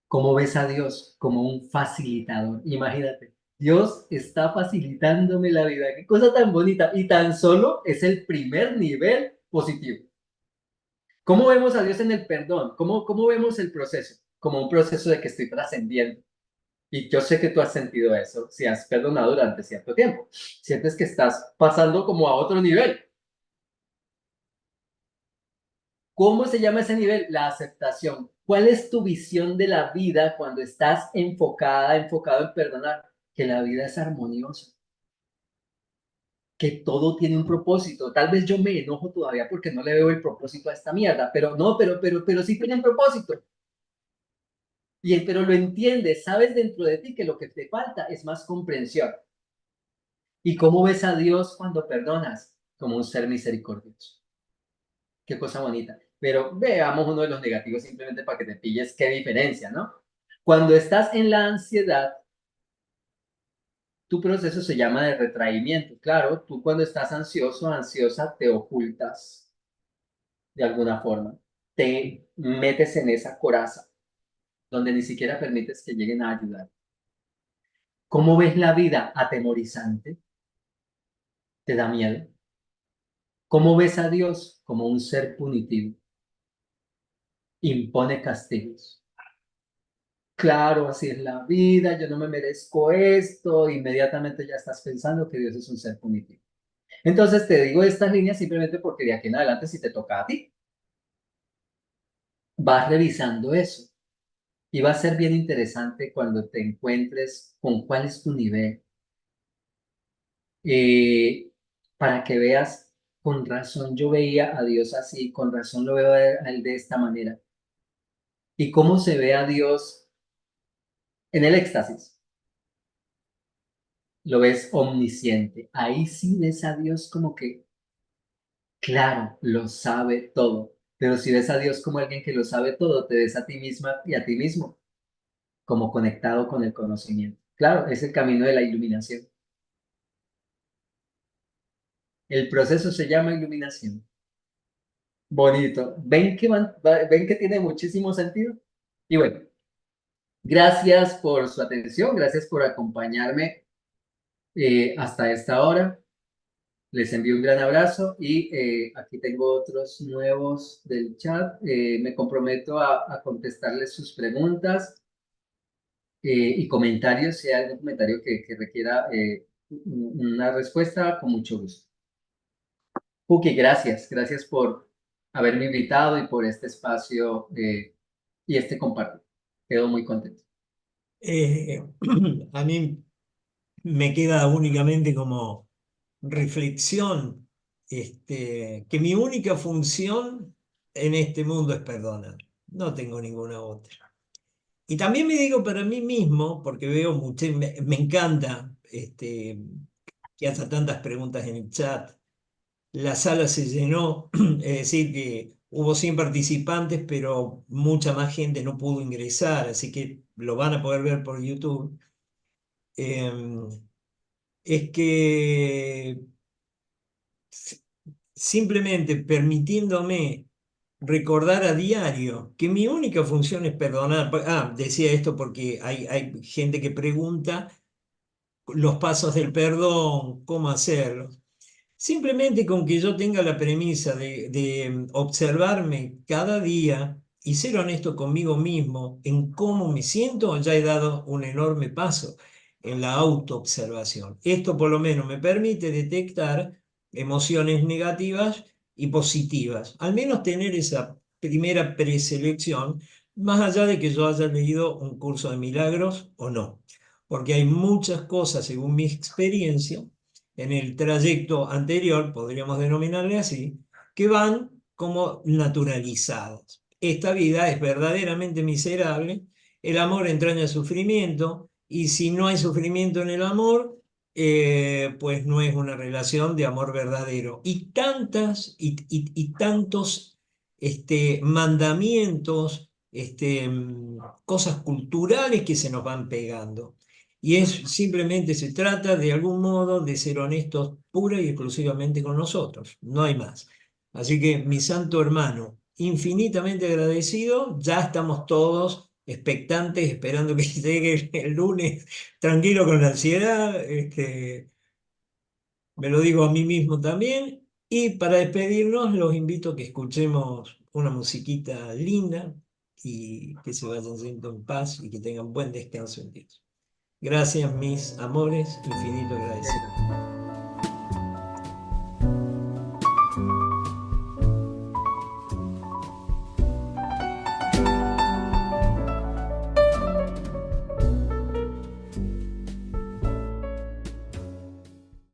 ¿Cómo ves a Dios? Como un facilitador. Imagínate, Dios está facilitándome la vida. Qué cosa tan bonita. Y tan solo es el primer nivel positivo. ¿Cómo vemos a Dios en el perdón? ¿Cómo vemos el proceso? Como un proceso de que estoy trascendiendo. Y yo sé que tú has sentido eso si has perdonado durante cierto tiempo. Sientes que estás pasando como a otro nivel. ¿Cómo se llama ese nivel? La aceptación. ¿Cuál es tu visión de la vida cuando estás enfocado en perdonar? Que la vida es armoniosa, que todo tiene un propósito. Tal vez yo me enojo todavía porque no le veo el propósito a esta mierda, pero no, pero sí tiene un propósito. Pero lo entiendes, sabes dentro de ti que lo que te falta es más comprensión. ¿Y cómo ves a Dios cuando perdonas? Como un ser misericordioso. Qué cosa bonita. Pero veamos uno de los negativos simplemente para que te pilles qué diferencia, ¿no? Cuando estás en la ansiedad, tu proceso se llama de retraimiento. Claro, tú cuando estás ansioso, ansiosa, te ocultas de alguna forma. Te metes en esa coraza donde ni siquiera permites que lleguen a ayudar. ¿Cómo ves la vida? Atemorizante. ¿Te da miedo? ¿Cómo ves a Dios? Como un ser punitivo. Impone castigos. Claro, así es la vida, yo no me merezco esto, inmediatamente ya estás pensando que Dios es un ser punitivo. Entonces te digo estas líneas simplemente porque de aquí en adelante si te toca a ti, vas revisando eso y va a ser bien interesante cuando te encuentres con cuál es tu nivel, eh, para que veas, con razón yo veía a Dios así, con razón lo veo a él de esta manera. Y cómo se ve a Dios en el éxtasis. Lo ves omnisciente. Ahí sí ves a Dios como que, claro, lo sabe todo. Pero si ves a Dios como alguien que lo sabe todo, te ves a ti misma y a ti mismo como conectado con el conocimiento. Claro, es el camino de la iluminación. El proceso se llama iluminación. Bonito. ¿Ven que tiene muchísimo sentido? Y bueno, gracias por su atención, gracias por acompañarme hasta esta hora. Les envío un gran abrazo y aquí tengo otros nuevos del chat. Me comprometo a contestarles sus preguntas y comentarios, si hay algún comentario que requiera una respuesta, con mucho gusto. Puki, gracias por haberme invitado y por este espacio y este compartir. Quedo muy contento. A mí me queda únicamente como reflexión, que mi única función en este mundo es perdonar. No tengo ninguna otra. Y también me digo para mí mismo, porque veo mucho, me encanta que haya tantas preguntas en el chat. La sala se llenó, es decir, que hubo 100 participantes, pero mucha más gente no pudo ingresar, así que lo van a poder ver por YouTube. Em, es que simplemente permitiéndome recordar a diario que mi única función es perdonar. Decía esto porque hay gente que pregunta los pasos del perdón, cómo hacerlo. Simplemente con que yo tenga la premisa de observarme cada día y ser honesto conmigo mismo en cómo me siento, ya he dado un enorme paso en la autoobservación. Esto por lo menos me permite detectar emociones negativas y positivas, al menos tener esa primera preselección, más allá de que yo haya leído un curso de milagros o no, porque hay muchas cosas, según mi experiencia, en el trayecto anterior, podríamos denominarle así, que van como naturalizadas. Esta vida es verdaderamente miserable, el amor entraña sufrimiento, y si no hay sufrimiento en el amor, pues no es una relación de amor verdadero. Y tantas y tantos mandamientos, cosas culturales que se nos van pegando. Y simplemente se trata de algún modo de ser honestos pura y exclusivamente con nosotros, no hay más. Así que mi santo hermano, infinitamente agradecido, ya estamos todos expectantes, esperando que llegue el lunes, tranquilo con la ansiedad, me lo digo a mí mismo también. Y para despedirnos, los invito a que escuchemos una musiquita linda y que se vayan yendo en paz y que tengan buen descanso en Dios. Gracias, mis amores, infinito agradecido.